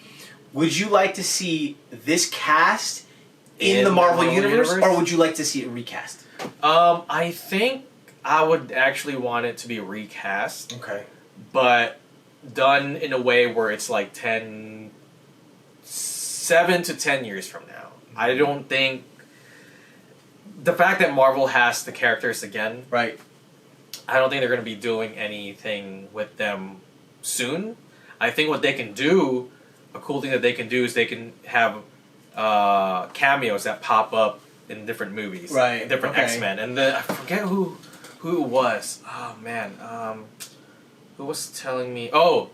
Would you like to see this cast in the Marvel universe, or would you like to see it recast? I think I would actually want it to be recast. Okay. But done in a way where it's like 7 to 10 years from now. I don't think... The fact that Marvel has the characters again, right? I don't think they're going to be doing anything with them soon. I think what they can do, a cool thing that they can do is they can have cameos that pop up in different movies, right? Different X-Men, and I forget who it was. Oh man, who was telling me? Oh,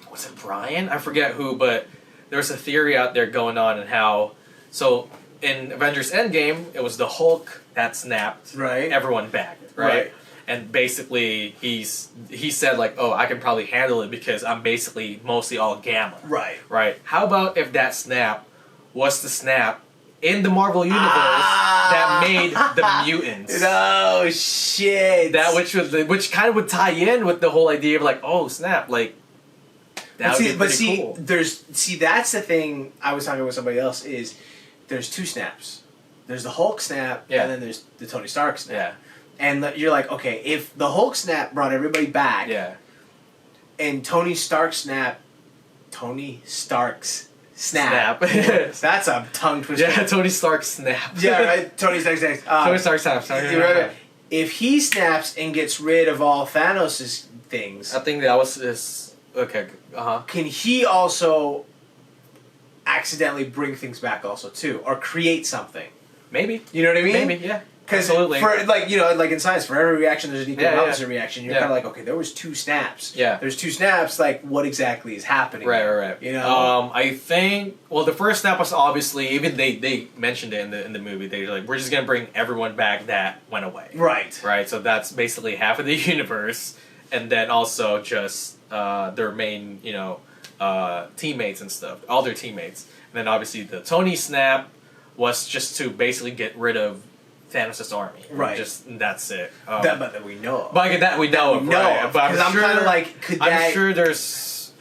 was it Brian? I forget who, but there's a theory out there going on and how so. In Avengers Endgame, it was the Hulk that snapped everyone back, right? And basically, he said like, "Oh, I can probably handle it because I'm basically mostly all gamma." Right. How about if that snap was the snap in the Marvel universe that made the mutants? Oh shit! That which kind of would tie in with the whole idea of like, oh snap, like. That would be pretty cool. That's the thing. I was talking with somebody else is. There's two snaps. There's the Hulk snap, and then there's the Tony Stark snap. Yeah. And you're like, okay, if the Hulk snap brought everybody back, and Tony Stark's snap, that's a tongue twister. Yeah, Tony Stark snap. Yeah, right. Tony Stark snap. Tony Stark snap. Right. If he snaps and gets rid of all Thanos' things, I think that was his. Okay. Can he also accidentally bring things back also too, or create something? Maybe. You know what I mean? Maybe, yeah. Because for like in science, for every reaction there's an equal and opposite reaction. You're kind of like, okay, there was two snaps. Yeah. There's two snaps. Like, what exactly is happening? Right. You know. I think the first snap was obviously even they mentioned it in the movie. They're like, we're just gonna bring everyone back that went away. Right. So that's basically half of the universe, and then also just their main teammates and stuff, all their teammates. And then obviously the Tony snap was just to basically get rid of Thanos' army. Right. That's it. That we know of. But that we know of. Right? But I'm kind of like, I'm sure there's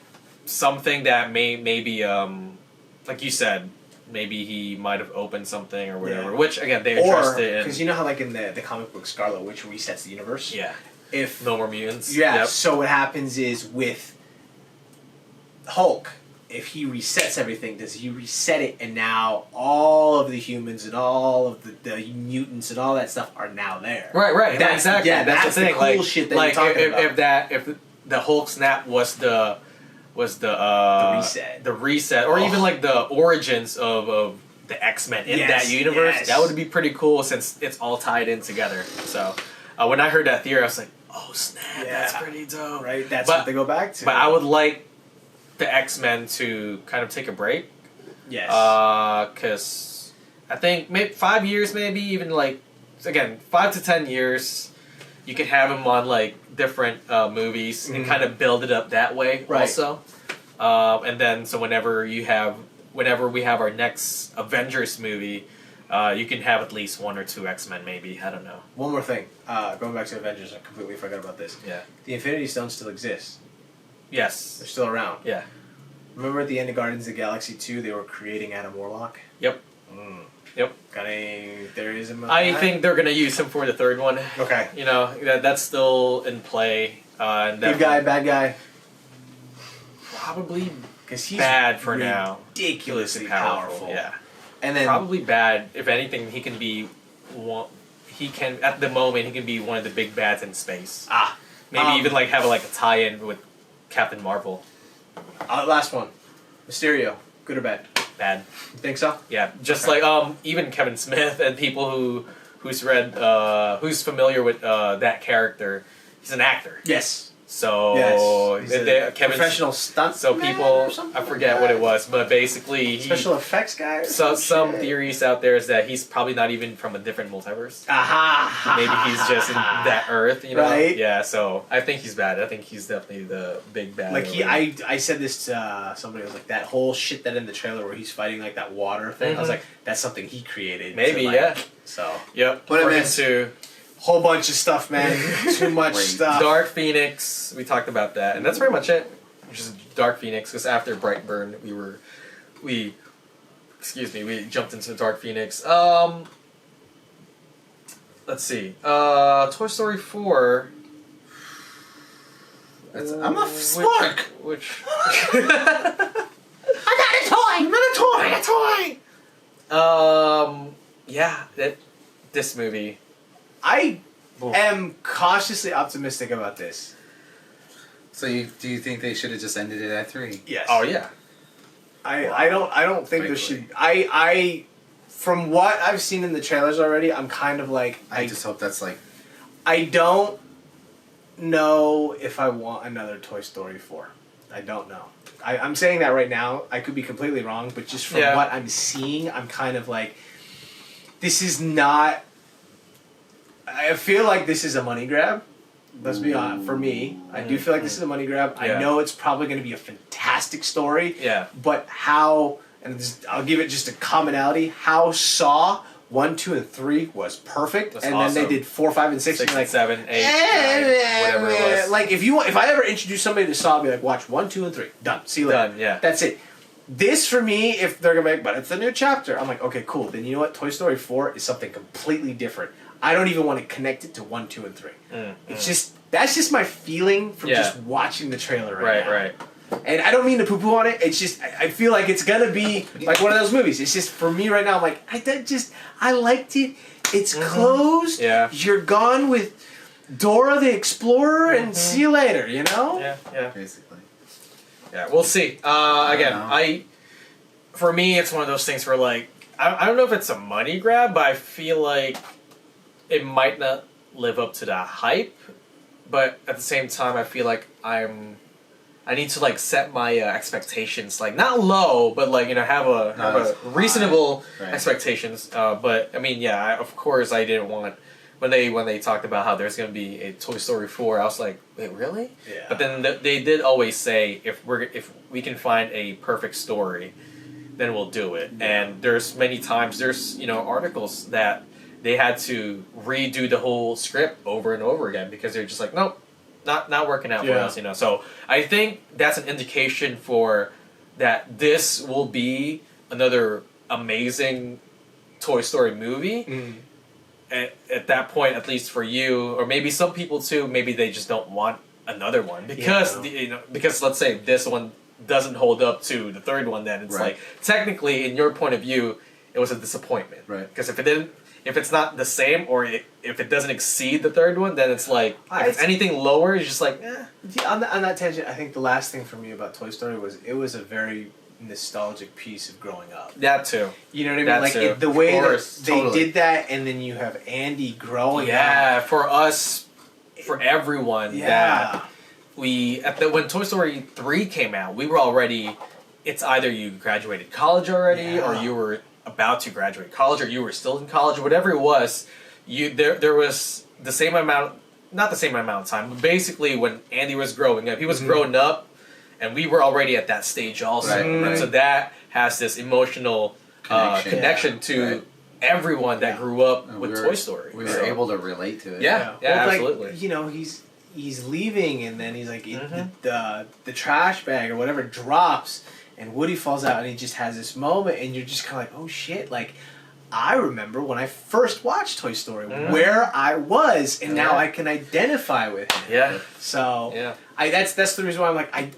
something that maybe like you said, maybe he might have opened something or whatever. Yeah. Which again they addressed it. Because you know how like in the comic book Scarlet Witch resets the universe. Yeah. If no more mutants. Yeah. Yep. So what happens is with Hulk, if he resets everything, does he reset it and now all of the humans and all of the mutants and all that stuff are now there? Right. Exactly. Yeah, that's the thing. Cool shit that you're talking about. If the Hulk snap was the reset. the reset, or even like the origins of the X-Men in that universe. Yes. That would be pretty cool since it's all tied in together. So when I heard that theory, I was like, oh snap, that's pretty dope. Right, that's what they go back to. But I would like the X-Men to kind of take a break. Yes. Because I think maybe 5 years, maybe even like, again, 5 to 10 years, you could have them on like different movies and kind of build it up that way also. And then so whenever we have our next Avengers movie, you can have at least 1 or 2 X-Men maybe. I don't know. One more thing. Going back to Avengers, I completely forgot about this. Yeah. The Infinity Stones still exist. Yes. They're still around. Yeah. Remember at the end of Guardians of the Galaxy 2, they were creating Adam Warlock? Yep. Yep. Got any theories about I that? think they're gonna use him for the third one. Okay. You know, that's still in play. Good guy, bad guy? Probably Because he's bad for now. ridiculously powerful. Yeah. And then Probably bad. If anything, he can be one. He can at the moment he can be one of the big bads in space. Maybe even like have like a tie-in with Captain Marvel. last one. Mysterio. Good or bad? Bad. You think so? Yeah. Just like even Kevin Smith and people who's read who's familiar with that character. He's an actor. Yes. So He's a professional stunt. So man people, or something I forget what it was, but basically special effects guy. Or So some shit? theories out there is that he's probably not even from a different multiverse. Aha! Maybe he's just in that Earth, you know? Right. Yeah. So I think he's bad. I think he's definitely the big bad. Like over I said this to somebody. I was like, that whole shit that in the trailer where he's fighting like that water thing. I was like, that's something he created. Maybe, to, like, yeah. So Yep. What I For him missed. to whole bunch of stuff, man. Too much Wait. stuff. Dark Phoenix. We talked about that, and that's pretty much it. Just Dark Phoenix, because after Brightburn, we jumped into Dark Phoenix. Let's see. Toy Story 4. I'm a spark. Which I got a toy. I got a toy. yeah, this movie. I am cautiously optimistic about this. So do you think they should have just ended it at 3? Yes. Oh yeah. I don't think there should. I from what I've seen in the trailers already, I'm kind of like I just hope that's like. I don't know if I want another Toy Story 4. I don't know. I'm saying that right now. I could be completely wrong, but just from what I'm seeing, I'm kind of like, this is not. I feel like this is a money grab. Let's be honest. For me, I do feel like this is a money grab. Yeah. I know it's probably going to be a fantastic story. Yeah. But how, and I'll give it just a commonality, how Saw 1, 2, and 3 was perfect. That's and awesome. then they did 4, 5, and 6. 6, and like, 7, 8, 9, whatever it was. Like, if I ever introduce somebody to Saw, I'll be like, watch 1, 2, and 3. Done. See you later. Done, yeah. That's it. This, for me, if they're going to make, but it's a new chapter, I'm like, okay, cool. Then you know what? Toy Story 4 is something completely different. I don't even want to connect it to 1, 2, and 3. It's just, that's just my feeling from just watching the trailer right now. Right. And I don't mean to poo-poo on it. It's just, I feel like it's going to be like one of those movies. It's just, for me right now, I'm like, I liked it. It's closed. Yeah. You're gone with Dora the Explorer, and see you later, you know? Yeah. Basically. Yeah, we'll see. For me, it's one of those things where, like, I don't know if it's a money grab, but I feel like it might not live up to the hype. But at the same time, I feel like I need to, like, set my expectations, like, not low, but, like, you know, have a reasonable expectations. But I mean, yeah, of course, I didn't want when they talked about how there's gonna be a Toy Story 4. I was like, wait, really? Yeah. But then they did always say if we can find a perfect story, then we'll do it. Yeah. And there's many times there's articles that they had to redo the whole script over and over again because they're just like, nope, not working out for us, So I think that's an indication for that this will be another amazing Toy Story movie. At that point, at least for you, or maybe some people too, maybe they just don't want another one because because let's say this one doesn't hold up to the third one, then it's like technically, in your point of view, it was a disappointment, right? Because if it didn't, if it's not the same or if it doesn't exceed the third one, then it's like if it's anything lower, it's just like On that tangent, I think the last thing for me about Toy Story was it was a very nostalgic piece of growing up. that too. You know what I mean? That Like too. the way Of course, that they totally. did that, and then you have Andy growing up. Yeah, for us, for everyone that when Toy Story 3 came out, we were already. It's either you graduated college already, or you were about to graduate college, or you were still in college, or whatever it was. There was the same amount, not the same amount of time, but basically when Andy was growing up, he was growing up, and we were already at that stage also. Right. So that has this emotional connection to everyone that grew up with Toy Story. We were able to relate to it. Yeah, Well, absolutely. Like, you know, he's leaving, and then he's like the trash bag or whatever drops, and Woody falls out, and he just has this moment, and you're just kind of like, oh shit, like. I remember when I first watched Toy Story, where I was, and now I can identify with him. Yeah. So that's the reason why I'm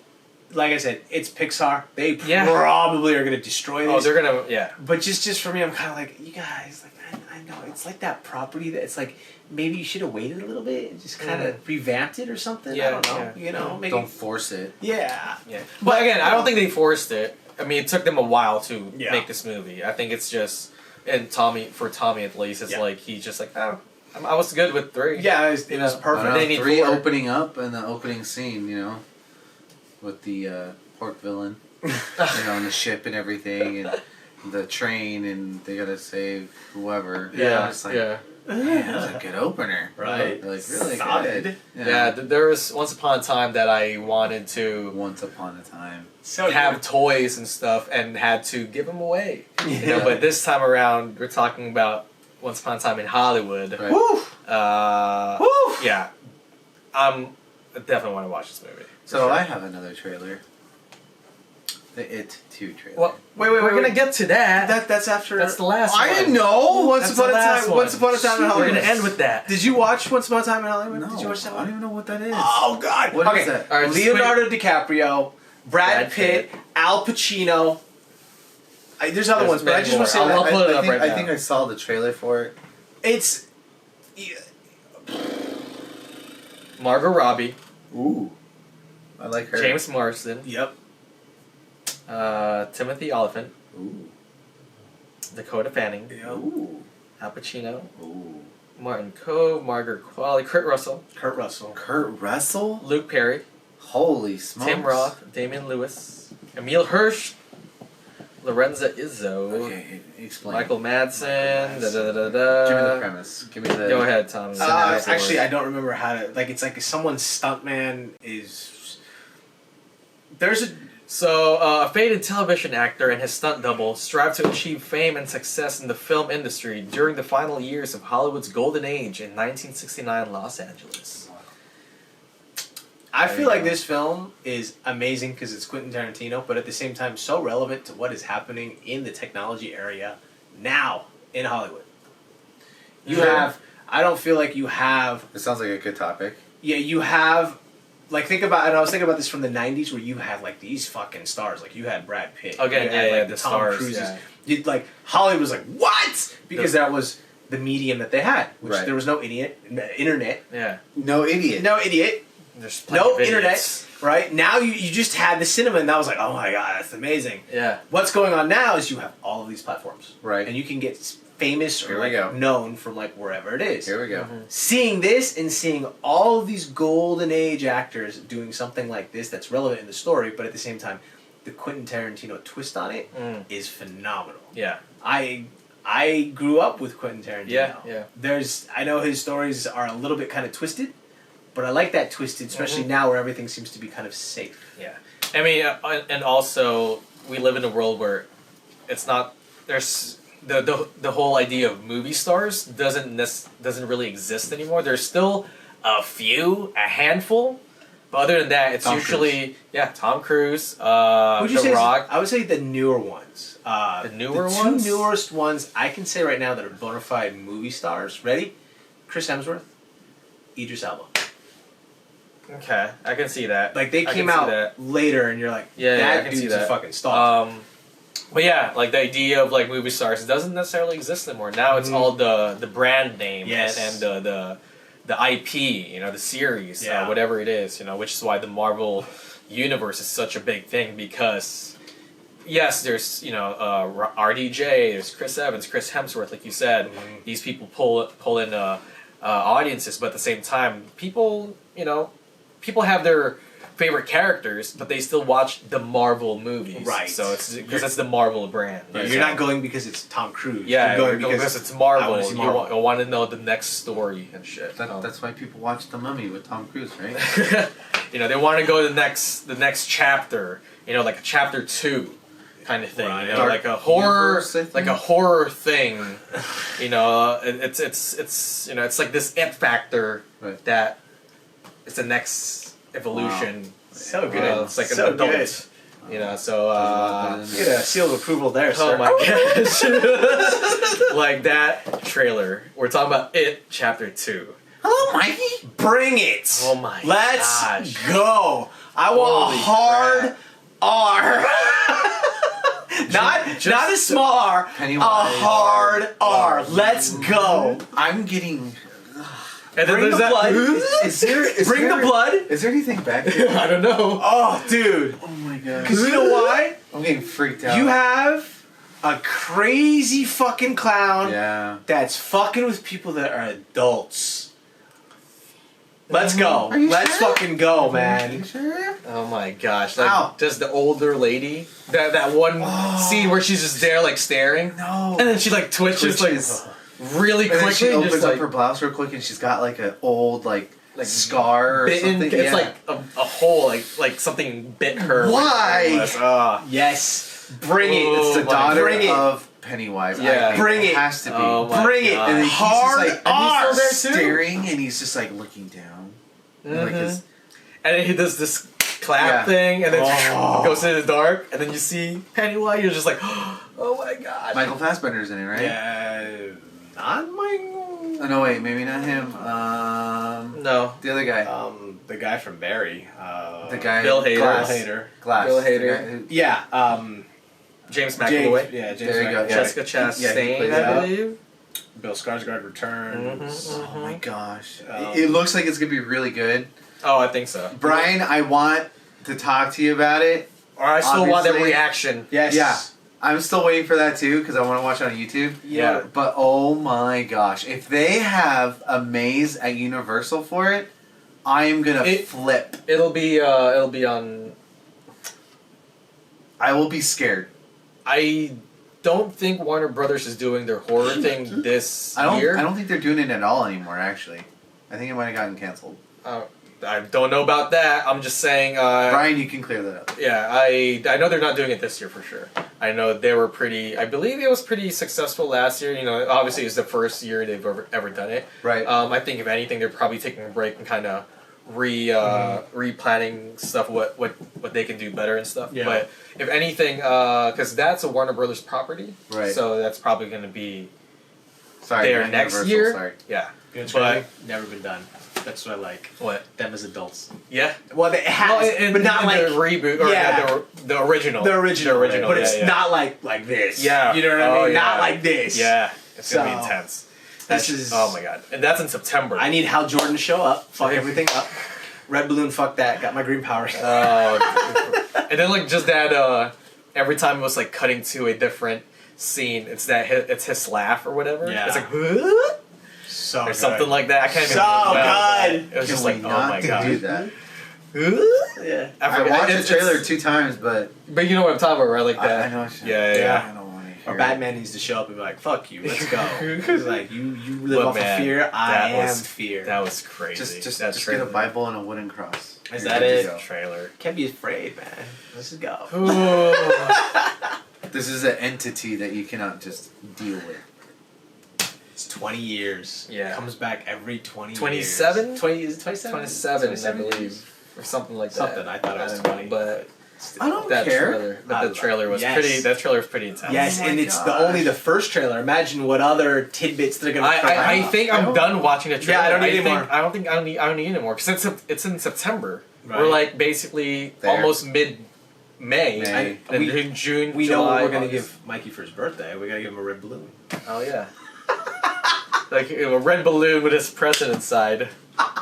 like I said, it's Pixar. They probably are gonna destroy this. Oh, they're gonna But just for me, I'm kind of like, you guys, like I know it's like that property that it's like maybe you should have waited a little bit and just kind of revamped it or something. I don't know. You know, maybe Don't force it. Yeah. But again, I don't think they forced it. I mean, it took them a while to make this movie. I think it's just, and for Tommy at least, it's like he's just like, oh, I was good with 3. Yeah, it was perfect. They They need 3 4. opening up and the opening scene, you know, with the pork villain, you know, on the ship and everything, and the train, and they gotta save whoever. Yeah, It's like, yeah. Man, that was a good opener. Right. Like, really Solid. good. Yeah, there was once upon a time that I wanted to Once upon a time. So have toys and stuff and had to give them away. You know, Yeah. but this time around, we're talking about Once Upon a Time in Hollywood. Right. Woo! Woo! Yeah, I definitely want to watch this movie. So I have another trailer. The It 2 trailer. Well, Wait, we're gonna get to that. That's after. That's the last one. I didn't know. Once That's upon a the last time. one. Once upon a time in We're Hollywood. gonna end with that. Did you watch Once Upon a Time in Hollywood? No, Did you watch that I one? don't even know what that is. Oh God! What okay. is that? All right, just Leonardo DiCaprio, Brad Brad Pitt, Pitt. Al Pacino. There's other There's ones, but I many just want to say more. that I'll pull it up right I now. think I saw the trailer for it. it's. Margot Robbie, Ooh. I like her. James Marsden, Yep. Timothy Olyphant, Ooh. Dakota Fanning, Ooh. Al Pacino, Ooh. Martin Cove, Margaret Qualley, Kurt Russell, Kurt Russell. Kurt Russell? Luke Perry, Holy smokes. Tim Roth, Damian Lewis, Emil Hirsch, Lorenza Izzo, Okay, explain. Michael Madsen. Michael Da, da, da, Give me the da. premise. Give me the. Go ahead, Tom. Actually, I don't remember how to. Like, it's like someone's stuntman is. There's a. So, a faded television actor and his stunt double strive to achieve fame and success in the film industry during the final years of Hollywood's golden age in 1969 Los Angeles. I There feel you like go. this film is amazing because it's Quentin Tarantino, but at the same time, so relevant to what is happening in the technology area now in Hollywood. You Sure. have. I don't feel like you have. It sounds like a good topic. Yeah, you have. Like, think about, and I was thinking about this from the 90s where you had, like, these fucking stars. Like, you had Brad Pitt. Again, you had, yeah, like, the Tom stars, Cruises. yeah. You'd, like, Hollywood was like, what? Because that was the medium that they had. Which Right. there was no internet. Yeah. No idiot. No idiot. There's plenty No of internet. idiots. Right? Now you just had the cinema, and that was like, oh my God, that's amazing. Yeah. What's going on now is you have all of these platforms. Right. And you can get famous Here or we go. like, known from, like, wherever it is. Here we go. Mm-hmm. Seeing this and seeing all of these golden age actors doing something like this that's relevant in the story, but at the same time, the Quentin Tarantino twist on it is phenomenal. Yeah. I grew up with Quentin Tarantino. Yeah. I know his stories are a little bit kind of twisted, but I like that twisted, especially now where everything seems to be kind of safe. Yeah. I mean, and also, we live in a world where it's not, there's, the whole idea of movie stars doesn't really exist anymore. There's still a handful, but other than that, it's Tom usually Tom Cruise, Would you The say Rock. I would say the newer ones. The newer the ones? two newest ones I can say right now that are bona fide movie stars. Ready? Chris Hemsworth, Idris Elba. Okay, I can see that. Like, they I came can see out that. later, and you're like, Yeah, I that can dude's see a that. fucking star. But yeah, like the idea of like movie stars, it doesn't necessarily exist anymore. Now it's all the brand name and the IP, you know, the series, whatever it is, you know, which is why the Marvel universe is such a big thing because, yes, there's, you know, RDJ, there's Chris Evans, Chris Hemsworth, like you said. These people pull in audiences, but at the same time, people, you know, people have their favorite characters, but they still watch the Marvel movies. Right. So it's because it's the Marvel brand. Right? You're not going because it's Tom Cruise. Yeah, you're going because it's Marvel. Marvel. You want to know the next story and shit. That's why people watch The Mummy with Tom Cruise, right? You know, they want to go to the next chapter. You know, like a chapter 2 kind of thing. Right. You know, Dark like a horror, universe, like a horror thing. You know, it's you know, it's like this it factor that it's the next evolution. Wow. So good. It's like so an adult. good. You know, so Get a seal of approval there, sir. oh my gosh, like that trailer. We're talking about It Chapter 2. Hello, Mikey. Bring it. Oh my Let's gosh. go. I want Holy a hard R. not a small R. Pennywise. A hard R. Let's go. I'm getting. And then Bring there's the blood. Bring the blood. Is there anything back there? I don't know. Oh, dude. Oh my god. Because you know why? I'm getting freaked out. You have a crazy fucking clown Yeah. that's fucking with people that are adults. Let's go. Are you Let's sure? fucking go, You man. sure? Oh my gosh! Like, Ow. does the older lady that one scene where she's just there like staring, No. and then she like twitches Twitches. like really And then she quickly, and opens just up like her blouse real quick, and she's got like an old like scar or bitten. something. It's Yeah. like a hole, like something bit her. Why? Yes. Bring it. Oh It's the my daughter Bring it. of Pennywise. Yeah. I think. Bring it. Has to be. Oh my Bring it. gosh. And then he's Hard just like, and he's R. still there staring, and he's just like looking down. And, like his, And then he does this clap Yeah. thing, and then Oh. goes into the dark, and then you see Pennywise. You're just like, oh my gosh. Michael Fassbender's in it, right? Yeah. Not Michael. Oh, no, wait, maybe not him. No. The other guy. The guy from Barry. The guy. Bill Hader. Glass. Bill Hader. Glass. Bill The Hader. guy who- Yeah. James James. McAvoy. Yeah. James. There you go, McAvoy. yeah. Jessica Yeah, he Chastain, plays I that. believe. Bill Skarsgård returns. Oh my gosh. Um, It looks like it's going to be really good. Oh, I think so. Brian, I want to talk to you about it. Or I still want that Obviously. reaction. Yes. Yeah. I'm still waiting for that too because I want to watch it on YouTube. Yeah. But oh my gosh, if they have a maze at Universal for it, I am gonna flip. It'll be on. I will be scared. I don't think Warner Brothers is doing their horror thing this year. I don't think they're doing it at all anymore. Actually, I think it might have gotten canceled. I don't know about that. I'm just saying. Brian, you can clear that up. Yeah, I know they're not doing it this year for sure. I know they were pretty. I believe it was pretty successful last year. You know, obviously it's the first year they've ever done it. Right. I think if anything, they're probably taking a break and kind of replanning stuff. What they can do better and stuff. Yeah. But if anything, because that's a Warner Brothers property. Right. So that's probably going to be Sorry. there not next Universal, year. Sorry. Yeah. You know what's But- crazy? Never been done. That's what I like. What? Them as adults. Yeah. Well, it has, Well, but not in like the reboot or yeah. the original. the original. But it's yeah. not like this. Yeah. You know what I Oh, mean? yeah. Not like this. Yeah, it's gonna be So, intense. this is- oh my god, and that's in September. I need Hal Jordan to show up. Fuck everything up. Red balloon. Fuck that. Got my green power. And then like just that every time it was like cutting to a different scene, it's his laugh or whatever. Yeah. It's like So or good. something like that. I can't even. So remember. good. It was just like, oh not my to god. do that. Yeah. I forgot- watched the it's- trailer it's- 2 times, but but you know what I'm talking about, right? Like that. I know. Yeah. I don't want to hear Or it. Batman needs to show up and be like, "Fuck you, let's go." It's like you live But off man, of fear. I that am was- fear. That was crazy. Just that get a trailer. Bible and a wooden cross. Is You're that good to it? go. Trailer. Can't be afraid, man. Let's just go. Ooh. This is an entity that you cannot just deal with. It's 20 years. Yeah. Comes back every 20 27? years. 20 is it 27? 27, I believe, or something like that. Something. I thought it was don't know, 20. but I don't that care. trailer, but I the trailer was yes. pretty. That trailer was pretty intense. Yes, Oh my and it's gosh. only the first trailer. Imagine what other tidbits they're gonna. throw I out. think I'm done watching the trailer. Yeah, I don't need think- anymore. I don't think I don't need anymore because it's in September. Right. We're like basically There. almost mid May. May. And in June, We July, know what we're gonna August. give Mikey for his birthday. We're gonna give him a red balloon. Oh yeah. Like a red balloon with his present inside.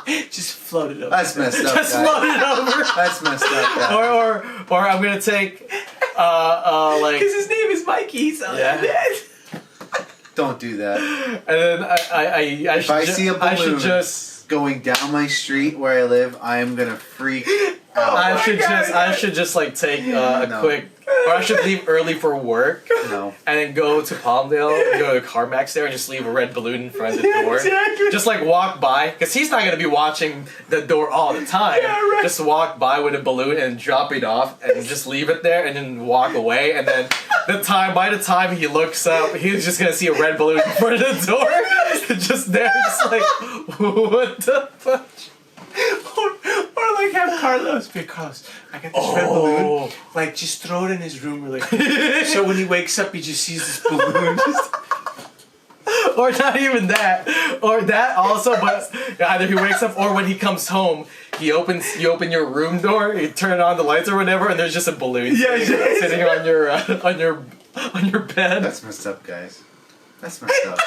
Just float it over. That's messed up. Just guys. float it over. That's messed up. Guys. Or I'm gonna take like Because his name is Mikey. So Yeah. Don't do that. and then I If I see a I should balloon just going down my street where I live, I am gonna freak out. I should just like take a No. quick, or I should leave early for work No. and then go to Palmdale, go to CarMax there and just leave a red balloon in front of the door. Exactly. Just like walk by, because he's not gonna be watching the door all the time. Yeah, right. Just walk by with a balloon and drop it off and just leave it there and then walk away. And then by the time he looks up, he's just gonna see a red balloon in front of the door, just there, just like what the fuck. Or like have Carlos be Carlos. I got this red balloon. Like just throw it in his room really quick. So when he wakes up, he just sees this balloon. Or not even that, or that also, but either he wakes up or when he comes home, you open your room door, you turn on the lights or whatever, and there's just a balloon sitting on your bed. That's messed up, guys. That's messed up.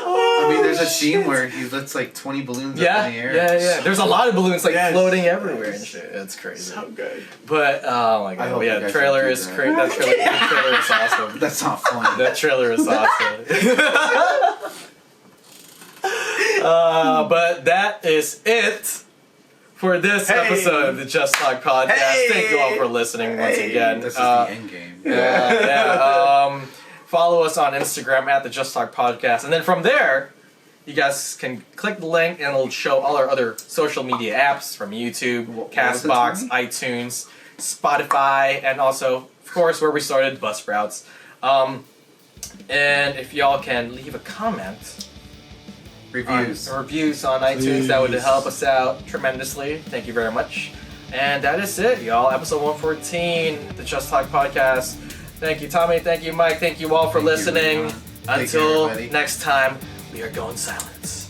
I mean, there's a scene where he lets like 20 balloons up in the air. Yeah. There's a lot of balloons like Yes. floating everywhere and shit. It's crazy. So good. But oh my I god, hope you yeah, guys trailer don't do is that. great. That trailer is awesome. That's not funny. That trailer is awesome. But that is it for this episode of the Just Talk Podcast. Hey! Thank you all for listening once again. This is the end game. Yeah. Follow us on Instagram at the Just Talk Podcast, and then from there, you guys can click the link, and it'll show all our other social media apps from YouTube, was it, Castbox, Tony? iTunes, Spotify, and also, of course, where we started, Buzzsprouts. And if y'all can leave a comment. Reviews. Reviews on iTunes. That would help us out tremendously. Thank you very much. And that is it, y'all. Episode 114, the Just Talk Podcast. Thank you, Tommy. Thank you, Mike. Thank you all for Thank you, listening. everyone. Take care, Until everybody. next time, we are going silent.